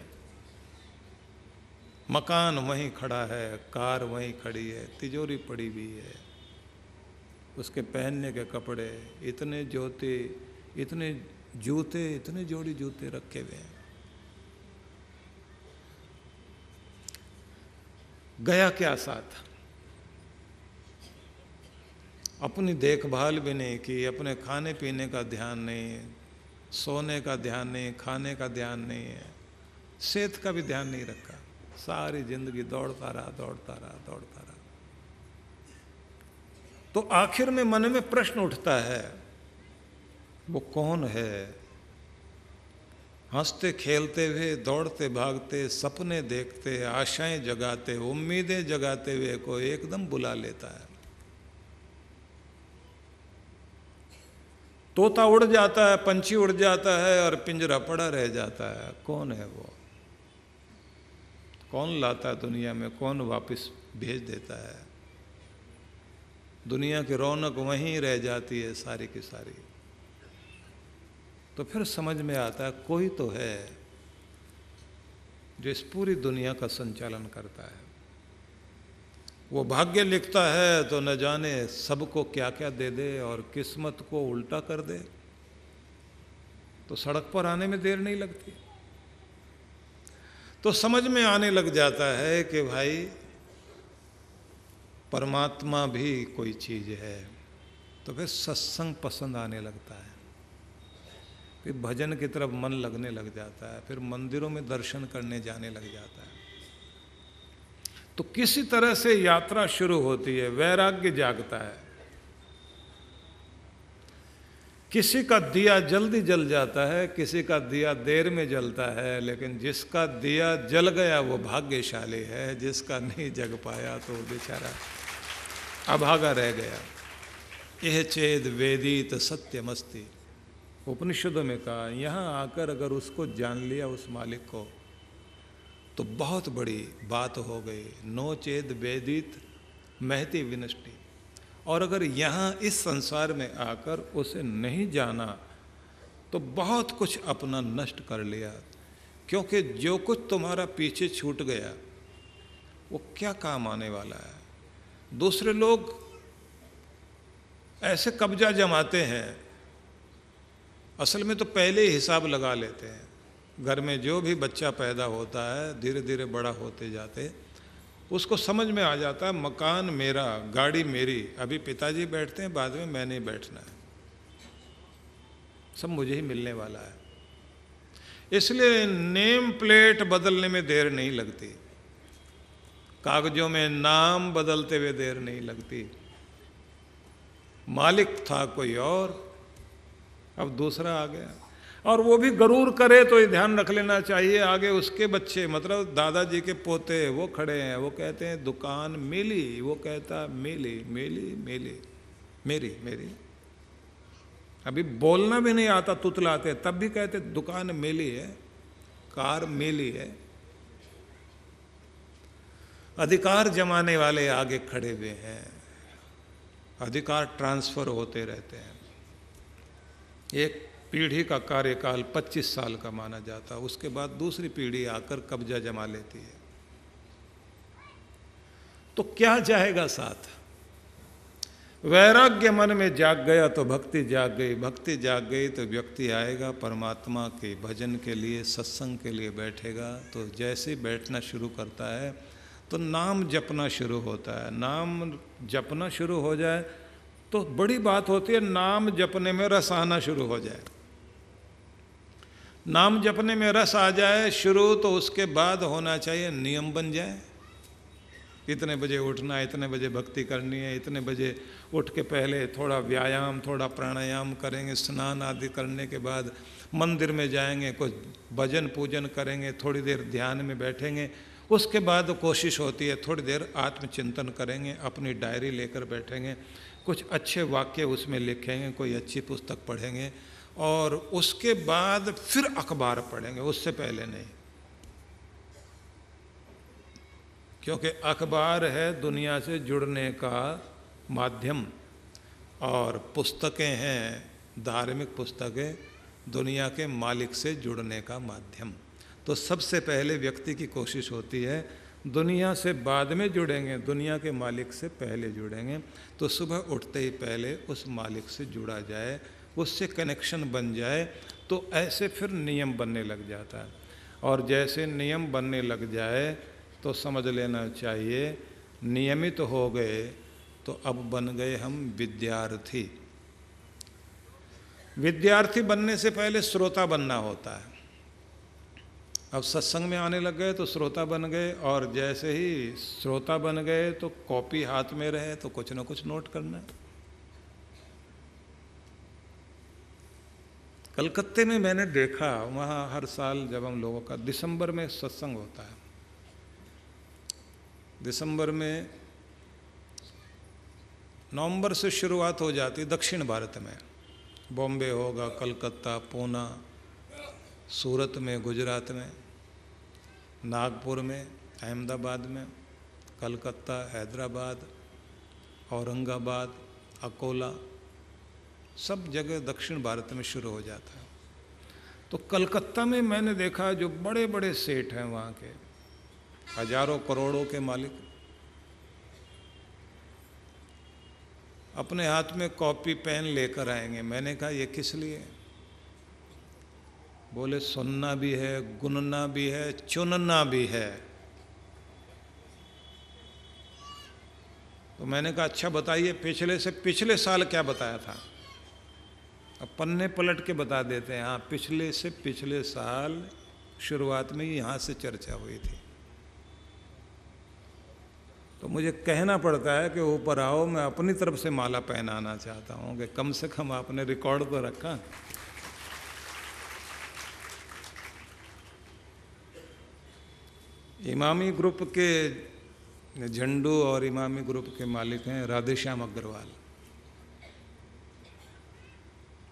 मकान वहीं खड़ा है, कार वहीं खड़ी है, तिजोरी पड़ी हुई है, उसके पहनने के कपड़े इतने जोते, इतने जूते, इतने जोड़ी जूते रखे हुए हैं। गया क्या साथ? अपनी देखभाल भी नहीं की, अपने खाने पीने का ध्यान नहीं, सोने का ध्यान नहीं, खाने का ध्यान नहीं है, सेहत का भी ध्यान नहीं रखा। सारी जिंदगी दौड़ता रहा, दौड़ता रहा, दौड़ता रहा। तो आखिर में मन में प्रश्न उठता है, वो कौन है? हंसते खेलते हुए, दौड़ते भागते, सपने देखते, आशाएं जगाते, उम्मीदें जगाते हुए को एकदम बुला लेता है। तोता उड़ जाता है, पंछी उड़ जाता है और पिंजरा पड़ा रह जाता है। कौन है वो? कौन लाता है दुनिया में? कौन वापस भेज देता है? दुनिया की रौनक वहीं रह जाती है सारी की सारी। तो फिर समझ में आता है कोई तो है जो इस पूरी दुनिया का संचालन करता है। वो भाग्य लिखता है तो न जाने सबको क्या क्या दे दे और किस्मत को उल्टा कर दे, तो सड़क पर आने में देर नहीं लगती। तो समझ में आने लग जाता है कि भाई परमात्मा भी कोई चीज है। तो फिर सत्संग पसंद आने लगता है, फिर भजन की तरफ मन लगने लग जाता है, फिर मंदिरों में दर्शन करने जाने लग जाता है। तो किसी तरह से यात्रा शुरू होती है, वैराग्य जागता है। किसी का दिया जल्दी जल जाता है, किसी का दिया देर में जलता है, लेकिन जिसका दिया जल गया वो भाग्यशाली है। जिसका नहीं जग पाया तो बेचारा अभागा रह गया। यह चेद वेदित सत्यमस्ति, उपनिषदों में कहा। यहाँ आकर अगर उसको जान लिया, उस मालिक को, तो बहुत बड़ी बात हो गई। नो चेद वेदित महति विनष्टि। और अगर यहाँ इस संसार में आकर उसे नहीं जाना तो बहुत कुछ अपना नष्ट कर लिया। क्योंकि जो कुछ तुम्हारा पीछे छूट गया वो क्या काम आने वाला है। दूसरे लोग ऐसे कब्जा जमाते हैं, असल में तो पहले ही हिसाब लगा लेते हैं। घर में जो भी बच्चा पैदा होता है, धीरे धीरे बड़ा होते जाते उसको समझ में आ जाता है मकान मेरा, गाड़ी मेरी। अभी पिताजी बैठते हैं, बाद में मैंने ही बैठना है, सब मुझे ही मिलने वाला है। इसलिए नेम प्लेट बदलने में देर नहीं लगती, कागजों में नाम बदलते हुए देर नहीं लगती। मालिक था कोई और, अब दूसरा आ गया। और वो भी गरूर करे तो ये ध्यान रख लेना चाहिए, आगे उसके बच्चे, मतलब दादाजी के पोते वो खड़े हैं, वो कहते हैं दुकान मिली, वो कहता मिली मिली मिली मेरी मेरी। अभी बोलना भी नहीं आता, तुतलाते, तब भी कहते दुकान मिली है, कार मिली है। अधिकार जमाने वाले आगे खड़े हुए हैं, अधिकार ट्रांसफर होते रहते हैं। एक पीढ़ी का कार्यकाल 25 साल का माना जाता है, उसके बाद दूसरी पीढ़ी आकर कब्जा जमा लेती है। तो क्या जाएगा साथ? वैराग्य मन में जाग गया तो भक्ति जाग गई, भक्ति जाग गई तो व्यक्ति आएगा परमात्मा के भजन के लिए, सत्संग के लिए बैठेगा। तो जैसे बैठना शुरू करता है तो नाम जपना शुरू होता है। नाम जपना शुरू हो जाए तो बड़ी बात होती है, नाम जपने में रस आना शुरू हो जाए। नाम जपने में रस आ जाए शुरू, तो उसके बाद होना चाहिए नियम बन जाए। इतने बजे उठना है, इतने बजे भक्ति करनी है, इतने बजे उठ के पहले थोड़ा व्यायाम, थोड़ा प्राणायाम करेंगे, स्नान आदि करने के बाद मंदिर में जाएंगे, कुछ भजन पूजन करेंगे, थोड़ी देर ध्यान में बैठेंगे। उसके बाद कोशिश होती है थोड़ी देर आत्मचिंतन करेंगे, अपनी डायरी लेकर बैठेंगे, कुछ अच्छे वाक्य उसमें लिखेंगे, कोई अच्छी पुस्तक पढ़ेंगे, और उसके बाद फिर अखबार पढ़ेंगे, उससे पहले नहीं। क्योंकि अखबार है दुनिया से जुड़ने का माध्यम, और पुस्तकें हैं, धार्मिक पुस्तकें, दुनिया के मालिक से जुड़ने का माध्यम। तो सबसे पहले व्यक्ति की कोशिश होती है दुनिया से बाद में जुड़ेंगे, दुनिया के मालिक से पहले जुड़ेंगे। तो सुबह उठते ही पहले उस मालिक से जुड़ा जाए, उससे कनेक्शन बन जाए, तो ऐसे फिर नियम बनने लग जाता है। और जैसे नियम बनने लग जाए तो समझ लेना चाहिए नियमित तो हो गए, तो अब बन गए हम विद्यार्थी। विद्यार्थी बनने से पहले श्रोता बनना होता है। अब सत्संग में आने लग गए तो श्रोता बन गए, और जैसे ही श्रोता बन गए तो कॉपी हाथ में रहे तो कुछ ना कुछ नोट करना है। कलकत्ते में मैंने देखा, वहाँ हर साल जब हम लोगों का दिसंबर में सत्संग होता है, दिसंबर में नवंबर से शुरुआत हो जाती दक्षिण भारत में, बॉम्बे होगा, कलकत्ता, पूना, सूरत में, गुजरात में, नागपुर में, अहमदाबाद में, कलकत्ता, हैदराबाद, औरंगाबाद, अकोला, सब जगह दक्षिण भारत में शुरू हो जाता है। तो कलकत्ता में मैंने देखा जो बड़े बड़े सेठ हैं वहाँ के, हजारों करोड़ों के मालिक, अपने हाथ में कॉपी पेन लेकर आएंगे। मैंने कहा ये किस लिए? बोले सुनना भी है, गुनना भी है, चुनना भी है। तो मैंने कहा अच्छा बताइए पिछले से पिछले साल क्या बताया था। अब पन्ने पलट के बता देते हैं, हाँ पिछले से पिछले साल शुरुआत में ही यहाँ से चर्चा हुई थी। तो मुझे कहना पड़ता है कि ऊपर आओ, मैं अपनी तरफ से माला पहनाना चाहता हूँ कि कम से कम आपने रिकॉर्ड तो रखा। इमामी ग्रुप के झंडू और इमामी ग्रुप के मालिक हैं राधेश्याम अग्रवाल।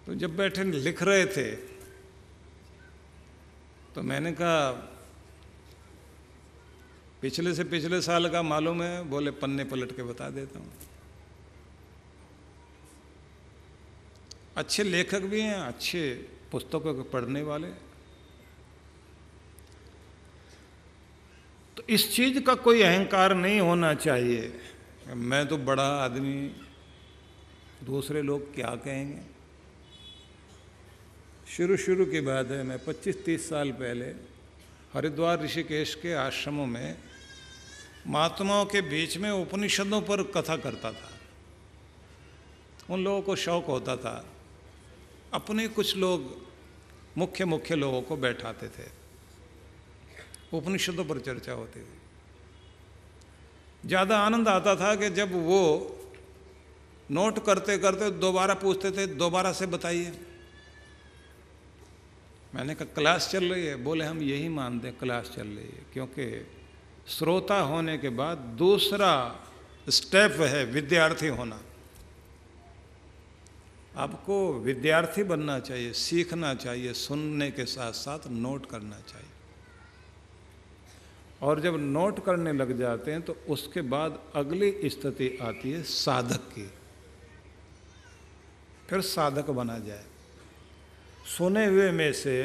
तो जब बैठे लिख रहे थे तो मैंने कहा पिछले से पिछले साल का मालूम है? बोले पन्ने पलट के बता देता हूँ। अच्छे लेखक भी हैं, अच्छे पुस्तकों के पढ़ने वाले। तो इस चीज का कोई अहंकार नहीं होना चाहिए, मैं तो बड़ा आदमी, दूसरे लोग क्या कहेंगे। शुरू की बात है, मैं 25-30 साल पहले हरिद्वार ऋषिकेश के आश्रमों में महात्माओं के बीच में उपनिषदों पर कथा करता था। उन लोगों को शौक होता था, अपने कुछ लोग मुख्य लोगों को बैठाते थे, उपनिषदों पर चर्चा होती थी। ज़्यादा आनंद आता था कि जब वो नोट करते करते दोबारा पूछते थे, दोबारा से बताइए। मैंने कहा क्लास चल रही है? बोले हम यही मानते हैं क्लास चल रही है, क्योंकि श्रोता होने के बाद दूसरा स्टेप है विद्यार्थी होना। आपको विद्यार्थी बनना चाहिए, सीखना चाहिए, सुनने के साथ साथ नोट करना चाहिए। और जब नोट करने लग जाते हैं तो उसके बाद अगली स्थिति आती है साधक की। फिर साधक बना जाए, सुने हुए में से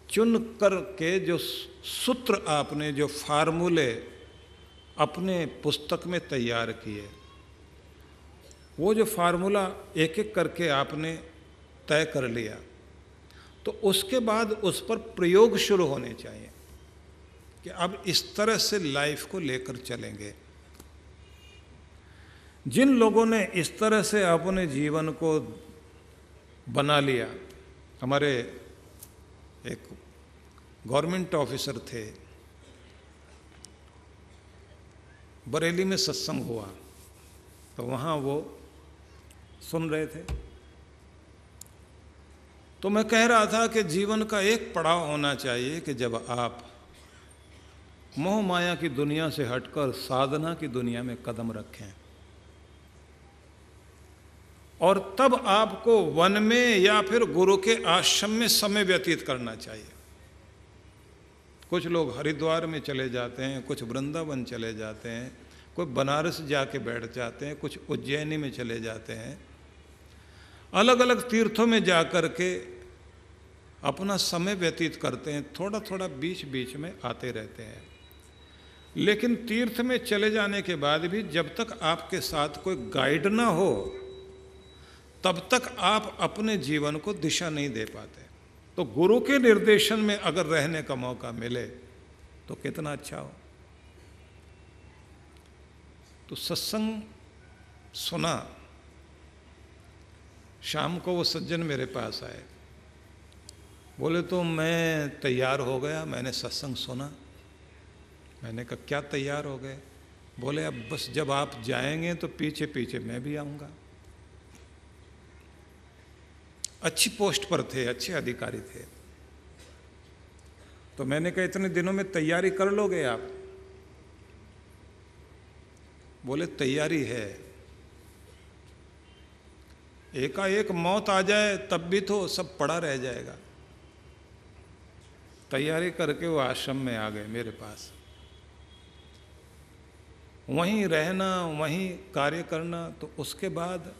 चुन कर के जो सूत्र आपने, जो फार्मूले अपने पुस्तक में तैयार किए, वो जो फार्मूला एक एक करके आपने तय कर लिया, तो उसके बाद उस पर प्रयोग शुरू होने चाहिए कि अब इस तरह से लाइफ को लेकर चलेंगे। जिन लोगों ने इस तरह से अपने जीवन को बना लिया, हमारे एक गवर्नमेंट ऑफिसर थे, बरेली में सत्संग हुआ तो वहाँ वो सुन रहे थे। तो मैं कह रहा था कि जीवन का एक पड़ाव होना चाहिए कि जब आप मोह माया की दुनिया से हटकर साधना की दुनिया में कदम रखें, और तब आपको वन में या फिर गुरु के आश्रम में समय व्यतीत करना चाहिए। कुछ लोग हरिद्वार में चले जाते हैं, कुछ वृंदावन चले जाते हैं, कोई बनारस जाके बैठ जाते हैं, कुछ उज्जैनी में चले जाते हैं, अलग अलग तीर्थों में जा कर के अपना समय व्यतीत करते हैं, थोड़ा थोड़ा बीच बीच में आते रहते हैं। लेकिन तीर्थ में चले जाने के बाद भी जब तक आपके साथ कोई गाइड ना हो तब तक आप अपने जीवन को दिशा नहीं दे पाते। तो गुरु के निर्देशन में अगर रहने का मौका मिले तो कितना अच्छा हो। तो सत्संग सुना, शाम को वो सज्जन मेरे पास आए, बोले तो मैं तैयार हो गया, मैंने सत्संग सुना। मैंने कहा क्या तैयार हो गए? बोले अब बस जब आप जाएंगे तो पीछे पीछे मैं भी आऊँगा। अच्छी पोस्ट पर थे, अच्छे अधिकारी थे। तो मैंने कहा इतने दिनों में तैयारी कर लोगे आप? बोले तैयारी है, एकाएक मौत आ जाए तब भी तो सब पड़ा रह जाएगा। तैयारी करके वो आश्रम में आ गए मेरे पास। वहीं रहना, वहीं कार्य करना। तो उसके बाद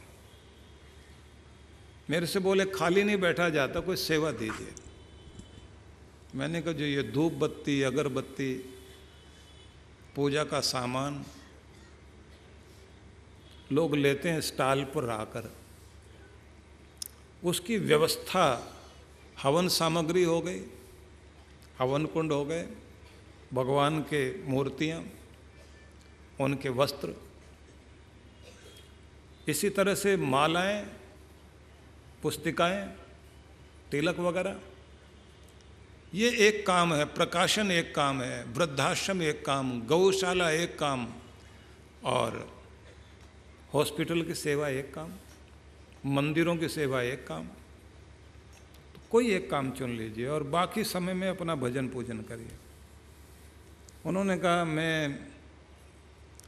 मेरे से बोले खाली नहीं बैठा जाता, कोई सेवा दीजिए। मैंने कहा जो ये धूप बत्ती, अगरबत्ती, पूजा का सामान लोग लेते हैं स्टॉल पर आकर, उसकी व्यवस्था, हवन सामग्री हो गई, हवन कुंड हो गए, भगवान के मूर्तियाँ, उनके वस्त्र, इसी तरह से मालाएं, पुस्तिकाएं, तिलक वगैरह, ये एक काम है। प्रकाशन एक काम है, वृद्धाश्रम एक काम, गौशाला एक काम, और हॉस्पिटल की सेवा एक काम, मंदिरों की सेवा एक काम। तो कोई एक काम चुन लीजिए और बाकी समय में अपना भजन पूजन करिए। उन्होंने कहा मैं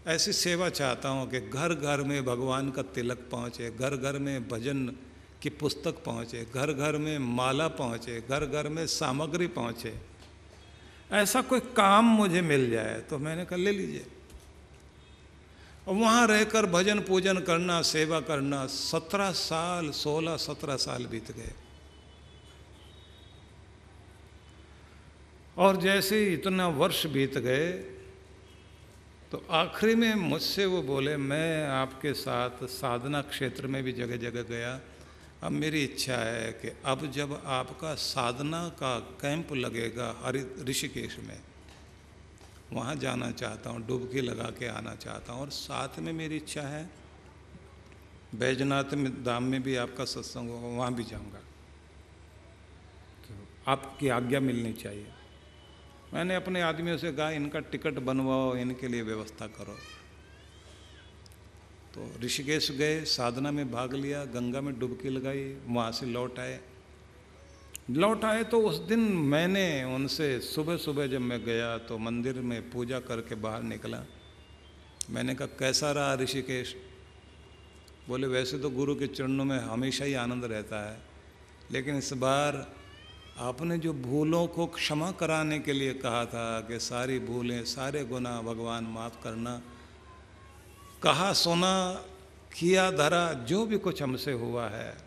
ऐसी सेवा चाहता हूँ कि घर घर में भगवान का तिलक पहुँचे, घर घर में भजन की पुस्तक पहुँचे, घर घर में माला पहुँचे, घर घर में सामग्री पहुँचे। ऐसा कोई काम मुझे मिल जाए तो मैंने कहा ले लीजिए। और वहाँ रहकर भजन पूजन करना, सेवा करना, 17 साल, 16-17 साल बीत गए। और जैसे ही इतना वर्ष बीत गए तो आखिरी में मुझसे वो बोले मैं आपके साथ साधना क्षेत्र में भी जगह जगह गया, अब मेरी इच्छा है कि अब जब आपका साधना का कैंप लगेगा ऋषिकेश में, वहाँ जाना चाहता हूँ, डुबकी लगा के आना चाहता हूँ। और साथ में मेरी इच्छा है बैजनाथ में धाम में भी आपका सत्संग होगा, वहाँ भी जाऊँगा, तो आपकी आज्ञा मिलनी चाहिए। मैंने अपने आदमियों से कहा इनका टिकट बनवाओ, इनके लिए व्यवस्था करो। तो ऋषिकेश गए, साधना में भाग लिया, गंगा में डुबकी लगाई, वहाँ से लौट आए। तो उस दिन मैंने उनसे सुबह सुबह जब मैं गया तो मंदिर में पूजा करके बाहर निकला। मैंने कहा कैसा रहा ऋषिकेश? बोले वैसे तो गुरु के चरणों में हमेशा ही आनंद रहता है, लेकिन इस बार आपने जो भूलों को क्षमा कराने के लिए कहा था कि सारी भूलें, सारे गुनाह भगवान माफ़ करना, कहा सुना, किया धरा, जो भी कुछ हमसे हुआ है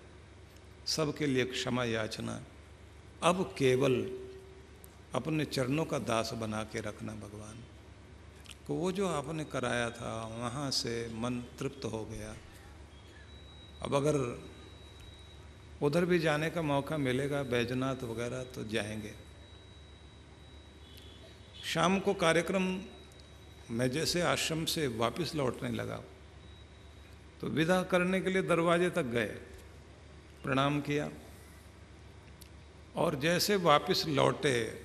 सबके लिए क्षमा याचना। अब केवल अपने चरणों का दास बना के रखना भगवान को। वो जो आपने कराया था वहाँ से मन तृप्त हो गया। अब अगर उधर भी जाने का मौका मिलेगा, बैजनाथ वगैरह, तो जाएंगे। शाम को कार्यक्रम, मैं जैसे आश्रम से वापस लौटने लगा तो विदा करने के लिए दरवाजे तक गए, प्रणाम किया, और जैसे वापस लौटे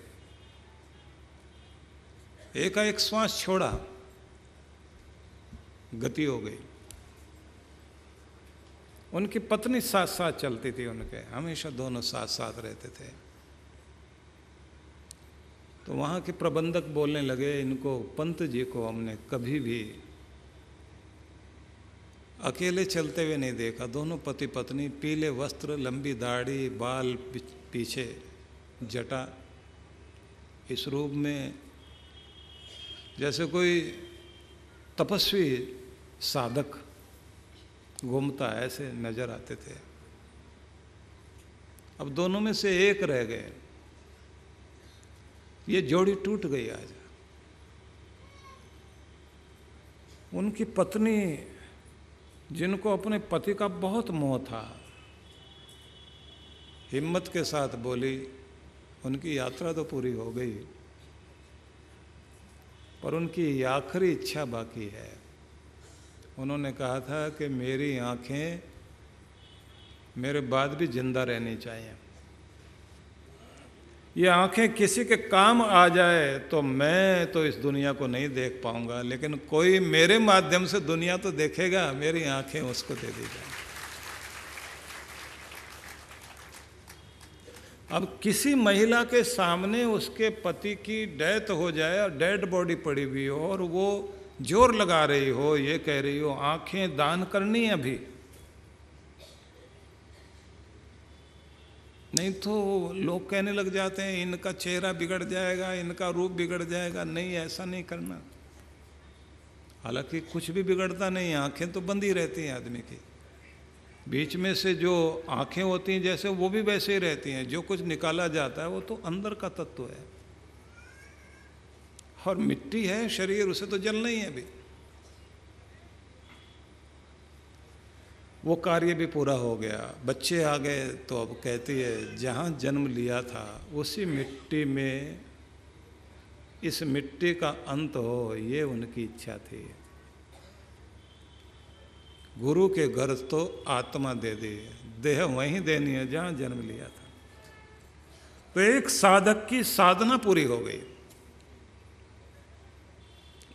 एकाएक श्वास छोड़ा, गति हो गई। उनकी पत्नी साथ साथ चलती थी, उनके हमेशा दोनों साथ साथ रहते थे। तो वहाँ के प्रबंधक बोलने लगे इनको, पंत जी को हमने कभी भी अकेले चलते हुए नहीं देखा। दोनों पति पत्नी, पीले वस्त्र, लंबी दाढ़ी, बाल पीछे, जटा, इस रूप में जैसे कोई तपस्वी साधक घूमता, ऐसे नजर आते थे। अब दोनों में से एक रह गए, ये जोड़ी टूट गई आज। उनकी पत्नी, जिनको अपने पति का बहुत मोह था, हिम्मत के साथ बोली। उनकी यात्रा तो पूरी हो गई, पर उनकी आखिरी इच्छा बाकी है। उन्होंने कहा था कि मेरी आंखें मेरे बाद भी जिंदा रहनी चाहिए। ये आंखें किसी के काम आ जाए तो मैं तो इस दुनिया को नहीं देख पाऊंगा, लेकिन कोई मेरे माध्यम से दुनिया तो देखेगा। मेरी आंखें उसको दे दी जाए। अब किसी महिला के सामने उसके पति की डेथ हो जाए और डेड बॉडी पड़ी हुई हो और वो जोर लगा रही हो, ये कह रही हो आंखें दान करनी है अभी, नहीं तो लोग कहने लग जाते हैं इनका चेहरा बिगड़ जाएगा, इनका रूप बिगड़ जाएगा। नहीं, ऐसा नहीं करना। हालांकि कुछ भी बिगड़ता नहीं, आंखें तो बंद ही रहती हैं आदमी की। बीच में से जो आंखें होती हैं जैसे, वो भी वैसे ही रहती हैं। जो कुछ निकाला जाता है वो तो अंदर का तत्व है, और मिट्टी है शरीर, उसे तो जलना ही है अभी। वो कार्य भी पूरा हो गया, बच्चे आ गए, तो अब कहती है जहाँ जन्म लिया था उसी मिट्टी में इस मिट्टी का अंत हो, ये उनकी इच्छा थी। गुरु के घर तो आत्मा दे दी, देह वहीं देनी है जहाँ जन्म लिया था। तो एक साधक की साधना पूरी हो गई।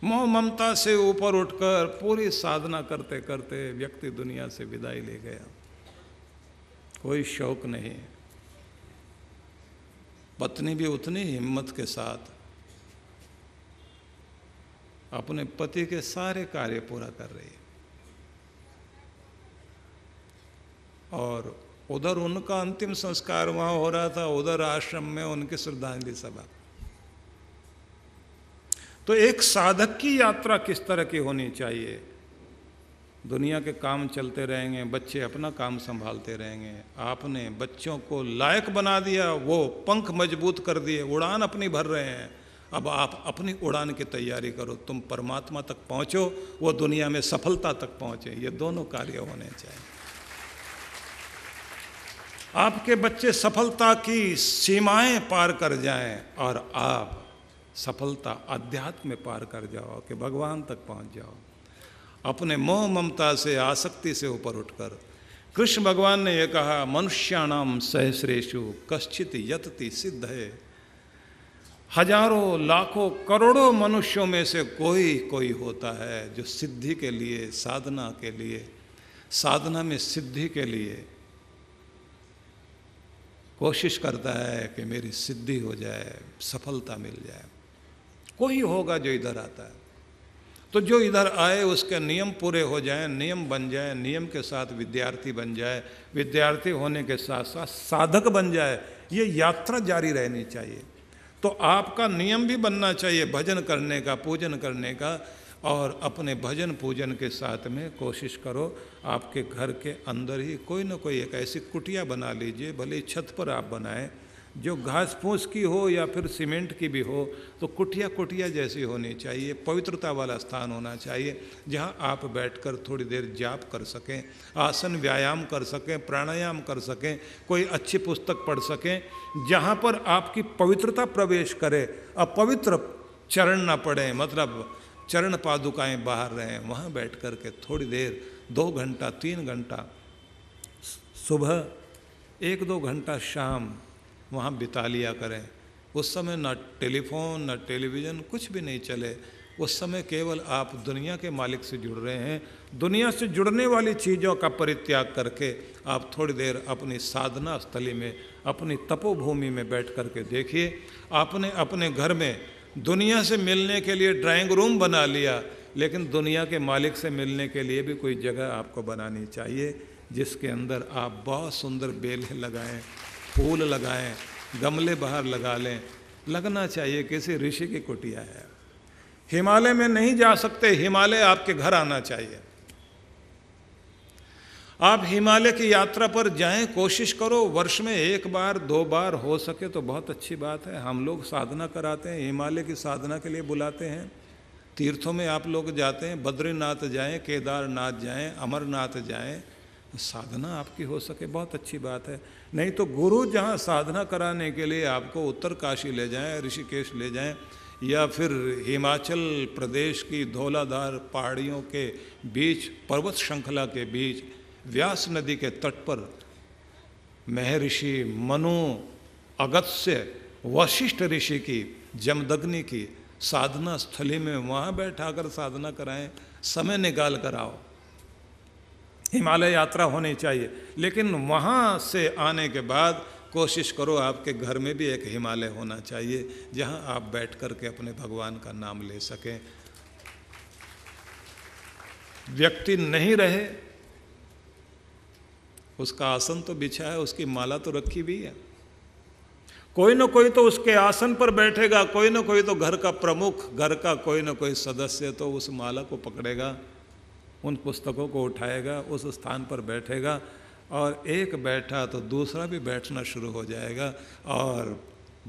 मोह ममता से ऊपर उठकर पूरी साधना करते करते व्यक्ति दुनिया से विदाई ले गया। कोई शौक नहीं। पत्नी भी उतनी हिम्मत के साथ अपने पति के सारे कार्य पूरा कर रही है, और उधर उनका अंतिम संस्कार वहाँ हो रहा था, उधर आश्रम में उनकी श्रद्धांजलि सभा। तो एक साधक की यात्रा किस तरह की होनी चाहिए? दुनिया के काम चलते रहेंगे, बच्चे अपना काम संभालते रहेंगे। आपने बच्चों को लायक बना दिया, वो पंख मजबूत कर दिए, उड़ान अपनी भर रहे हैं। अब आप अपनी उड़ान की तैयारी करो, तुम परमात्मा तक पहुंचो, वो दुनिया में सफलता तक पहुंचे। ये दोनों कार्य होने चाहिए। आपके बच्चे सफलता की सीमाएं पार कर जाएं और आप सफलता अध्यात्म में पार कर जाओ कि भगवान तक पहुंच जाओ। अपने मोह ममता से, आसक्ति से ऊपर उठकर। कृष्ण भगवान ने यह कहा, मनुष्याणाम सहस्रेषु कश्चित यतति सिद्ध है। हजारों लाखों करोड़ों मनुष्यों में से कोई कोई होता है जो सिद्धि के लिए, साधना के लिए, साधना में सिद्धि के लिए कोशिश करता है कि मेरी सिद्धि हो जाए, सफलता मिल जाए। कोई होगा जो इधर आता है। तो जो इधर आए उसके नियम पूरे हो जाएं, नियम बन जाए, नियम के साथ विद्यार्थी बन जाए, विद्यार्थी होने के साथ साथ साधक बन जाए। ये यात्रा जारी रहनी चाहिए। तो आपका नियम भी बनना चाहिए भजन करने का, पूजन करने का, और अपने भजन पूजन के साथ में कोशिश करो आपके घर के अंदर ही कोई ना कोई एक ऐसी कुटिया बना लीजिए, भले छत पर आप बनाएं, जो घास फूस की हो या फिर सीमेंट की भी हो, तो कुटिया कुटिया जैसी होनी चाहिए। पवित्रता वाला स्थान होना चाहिए जहां आप बैठकर थोड़ी देर जाप कर सकें, आसन व्यायाम कर सकें, प्राणायाम कर सकें, कोई अच्छी पुस्तक पढ़ सकें, जहां पर आपकी पवित्रता प्रवेश करे, अपवित्र चरण ना पड़े, मतलब चरण पादुकाएं बाहर रहें। वहाँ बैठ कर के थोड़ी देर 2 घंटा 3 घंटा सुबह, 1-2 घंटा शाम वहाँ बिता लिया करें। उस समय ना टेलीफोन ना टेलीविज़न कुछ भी नहीं चले। उस समय केवल आप दुनिया के मालिक से जुड़ रहे हैं। दुनिया से जुड़ने वाली चीज़ों का परित्याग करके आप थोड़ी देर अपनी साधना स्थली में, अपनी तपोभूमि में बैठ कर के देखिए। आपने अपने घर में दुनिया से मिलने के लिए ड्राइंग रूम बना लिया, लेकिन दुनिया के मालिक से मिलने के लिए भी कोई जगह आपको बनानी चाहिए जिसके अंदर आप बहुत सुंदर बेलें लगाएं, फूल लगाएं, गमले बाहर लगा लें। लगना चाहिए किसी ऋषि की कुटिया है। हिमालय में नहीं जा सकते, हिमालय आपके घर आना चाहिए। आप हिमालय की यात्रा पर जाएं, कोशिश करो वर्ष में 1 बार 2 बार हो सके तो बहुत अच्छी बात है। हम लोग साधना कराते हैं, हिमालय की साधना के लिए बुलाते हैं। तीर्थों में आप लोग जाते हैं, बद्रीनाथ जाएं, केदारनाथ जाएं, अमरनाथ जाएं, साधना आपकी हो सके बहुत अच्छी बात है। नहीं तो गुरु जहाँ साधना कराने के लिए आपको उत्तरकाशी ले जाएं, ऋषिकेश ले जाएं, या फिर हिमाचल प्रदेश की धौलाधार पहाड़ियों के बीच, पर्वत श्रृंखला के बीच, व्यास नदी के तट पर महर्षि मनु, अगस्त्य, वशिष्ठ ऋषि की, जमदग्नि की साधना स्थली में वहाँ बैठाकर साधना कराएं, समय निकाल कर आओ। हिमालय यात्रा होनी चाहिए, लेकिन वहाँ से आने के बाद कोशिश करो आपके घर में भी एक हिमालय होना चाहिए जहाँ आप बैठ कर के अपने भगवान का नाम ले सकें। व्यक्ति नहीं रहे, उसका आसन तो बिछा है, उसकी माला तो रखी भी है, कोई ना कोई तो उसके आसन पर बैठेगा, कोई ना कोई तो घर का प्रमुख, घर का कोई ना कोई सदस्य तो उस माला को पकड़ेगा, उन पुस्तकों को उठाएगा, उस स्थान पर बैठेगा, और एक बैठा तो दूसरा भी बैठना शुरू हो जाएगा, और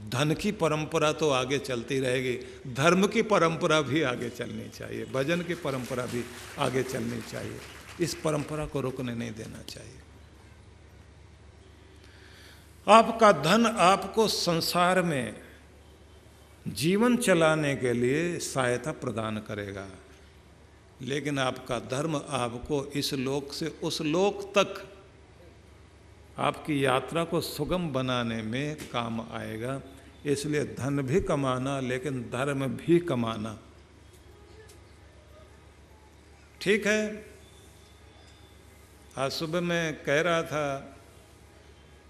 धन की परंपरा तो आगे चलती रहेगी, धर्म की परंपरा भी आगे चलनी चाहिए, भजन की परंपरा भी आगे चलनी चाहिए। इस परंपरा को रुकने नहीं देना चाहिए। आपका धन आपको संसार में जीवन चलाने के लिए सहायता प्रदान करेगा, लेकिन आपका धर्म आपको इस लोक से उस लोक तक आपकी यात्रा को सुगम बनाने में काम आएगा। इसलिए धन भी कमाना, लेकिन धर्म भी कमाना। ठीक है, आज सुबह मैं कह रहा था,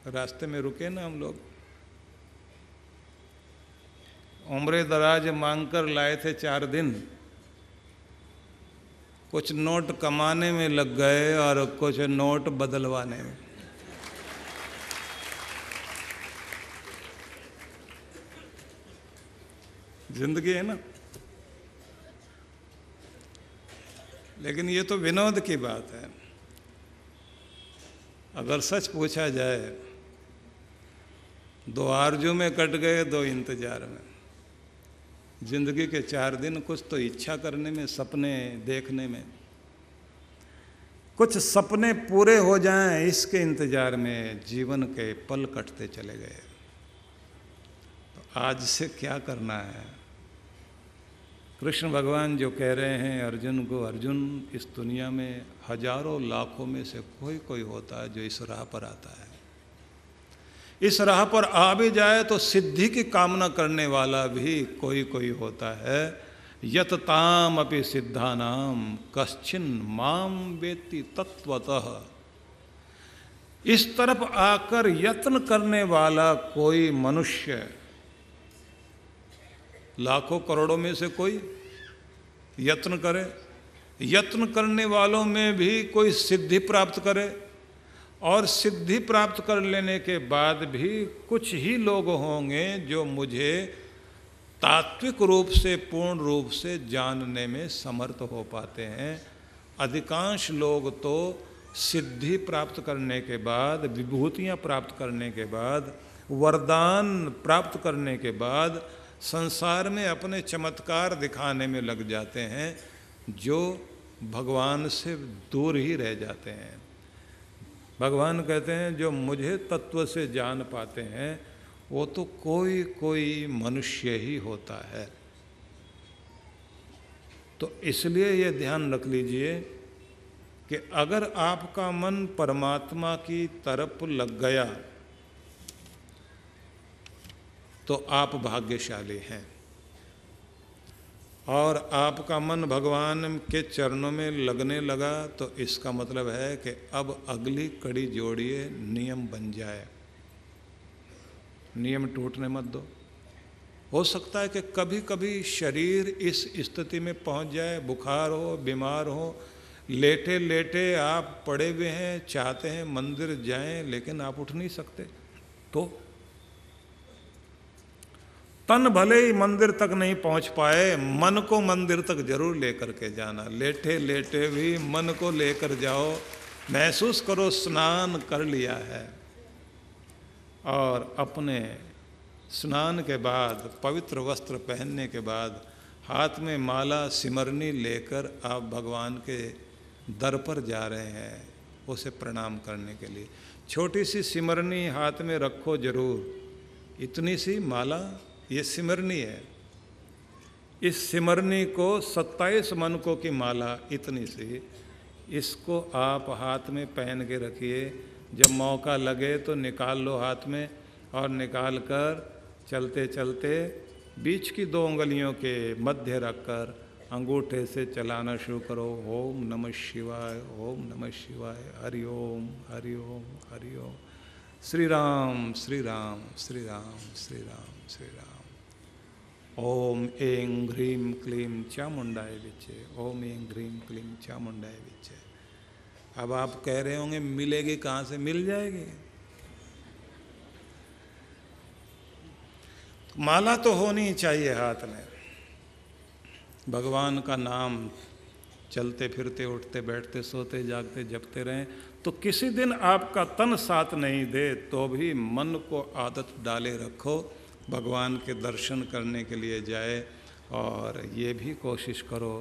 रास्ते में रुके ना हम लोग, उम्र दराज मांगकर लाए थे 4 दिन, कुछ नोट कमाने में लग गए और कुछ नोट बदलवाने में। जिंदगी है ना। लेकिन ये तो विनोद की बात है। अगर सच पूछा जाए, 2 आरजू में कट गए, 2 इंतजार में। जिंदगी के 4 दिन कुछ तो इच्छा करने में, सपने देखने में, कुछ सपने पूरे हो जाएं इसके इंतजार में जीवन के पल कटते चले गए। तो आज से क्या करना है? कृष्ण भगवान जो कह रहे हैं अर्जुन को, अर्जुन इस दुनिया में हजारों लाखों में से कोई कोई होता है जो इस राह पर आता है। इस राह पर आ भी जाए तो सिद्धि की कामना करने वाला भी कोई कोई होता है। यत ताम अपि सिद्धानाम कश्चिन माम वेत्ति तत्वतः। इस तरफ आकर यत्न करने वाला कोई मनुष्य, लाखों करोड़ों में से कोई यत्न करे, यत्न करने वालों में भी कोई सिद्धि प्राप्त करे, और सिद्धि प्राप्त कर लेने के बाद भी कुछ ही लोग होंगे जो मुझे तात्विक रूप से, पूर्ण रूप से जानने में समर्थ हो पाते हैं। अधिकांश लोग तो सिद्धि प्राप्त करने के बाद, विभूतियाँ प्राप्त करने के बाद, वरदान प्राप्त करने के बाद संसार में अपने चमत्कार दिखाने में लग जाते हैं, जो भगवान से दूर ही रह जाते हैं। भगवान कहते हैं जो मुझे तत्व से जान पाते हैं वो तो कोई कोई मनुष्य ही होता है। तो इसलिए ये ध्यान रख लीजिए कि अगर आपका मन परमात्मा की तरफ लग गया तो आप भाग्यशाली हैं, और आपका मन भगवान के चरणों में लगने लगा तो इसका मतलब है कि अब अगली कड़ी जोड़िए, नियम बन जाए। नियम टूटने मत दो। हो सकता है कि कभी कभी शरीर इस स्थिति में पहुंच जाए, बुखार हो, बीमार हो, लेटे लेटे आप पड़े हुए हैं, चाहते हैं मंदिर जाएं लेकिन आप उठ नहीं सकते, तो तन भले ही मंदिर तक नहीं पहुंच पाए, मन को मंदिर तक जरूर लेकर के जाना। लेटे लेटे भी मन को लेकर जाओ, महसूस करो स्नान कर लिया है, और अपने स्नान के बाद, पवित्र वस्त्र पहनने के बाद, हाथ में माला सिमरनी लेकर आप भगवान के दर पर जा रहे हैं, उसे प्रणाम करने के लिए। छोटी सी सिमरनी हाथ में रखो जरूर, इतनी सी माला ये सिमरनी है। इस सिमरनी को 27 मनकों की माला इतनी सी, इसको आप हाथ में पहन के रखिए। जब मौका लगे तो निकाल लो हाथ में, और निकाल कर चलते चलते बीच की 2 उंगलियों के मध्य रखकर अंगूठे से चलाना शुरू करो। ओम नमः शिवाय, ओम नमः शिवाय, हरि ओम हरि ओम हरि ओम। श्री राम श्री राम श्री राम श्री राम श्री राम। ओम ऐं ह्रीं क्लीं चामुंडाय विचे, ओम ऐं ह्रीं क्लीं चामुंडाय विचे। अब आप कह रहे होंगे मिलेगी कहाँ से? मिल जाएगी। माला तो होनी चाहिए हाथ में। भगवान का नाम चलते फिरते उठते बैठते सोते जागते जपते रहें। तो किसी दिन आपका तन साथ नहीं दे तो भी मन को आदत डाले रखो, भगवान के दर्शन करने के लिए जाए। और ये भी कोशिश करो,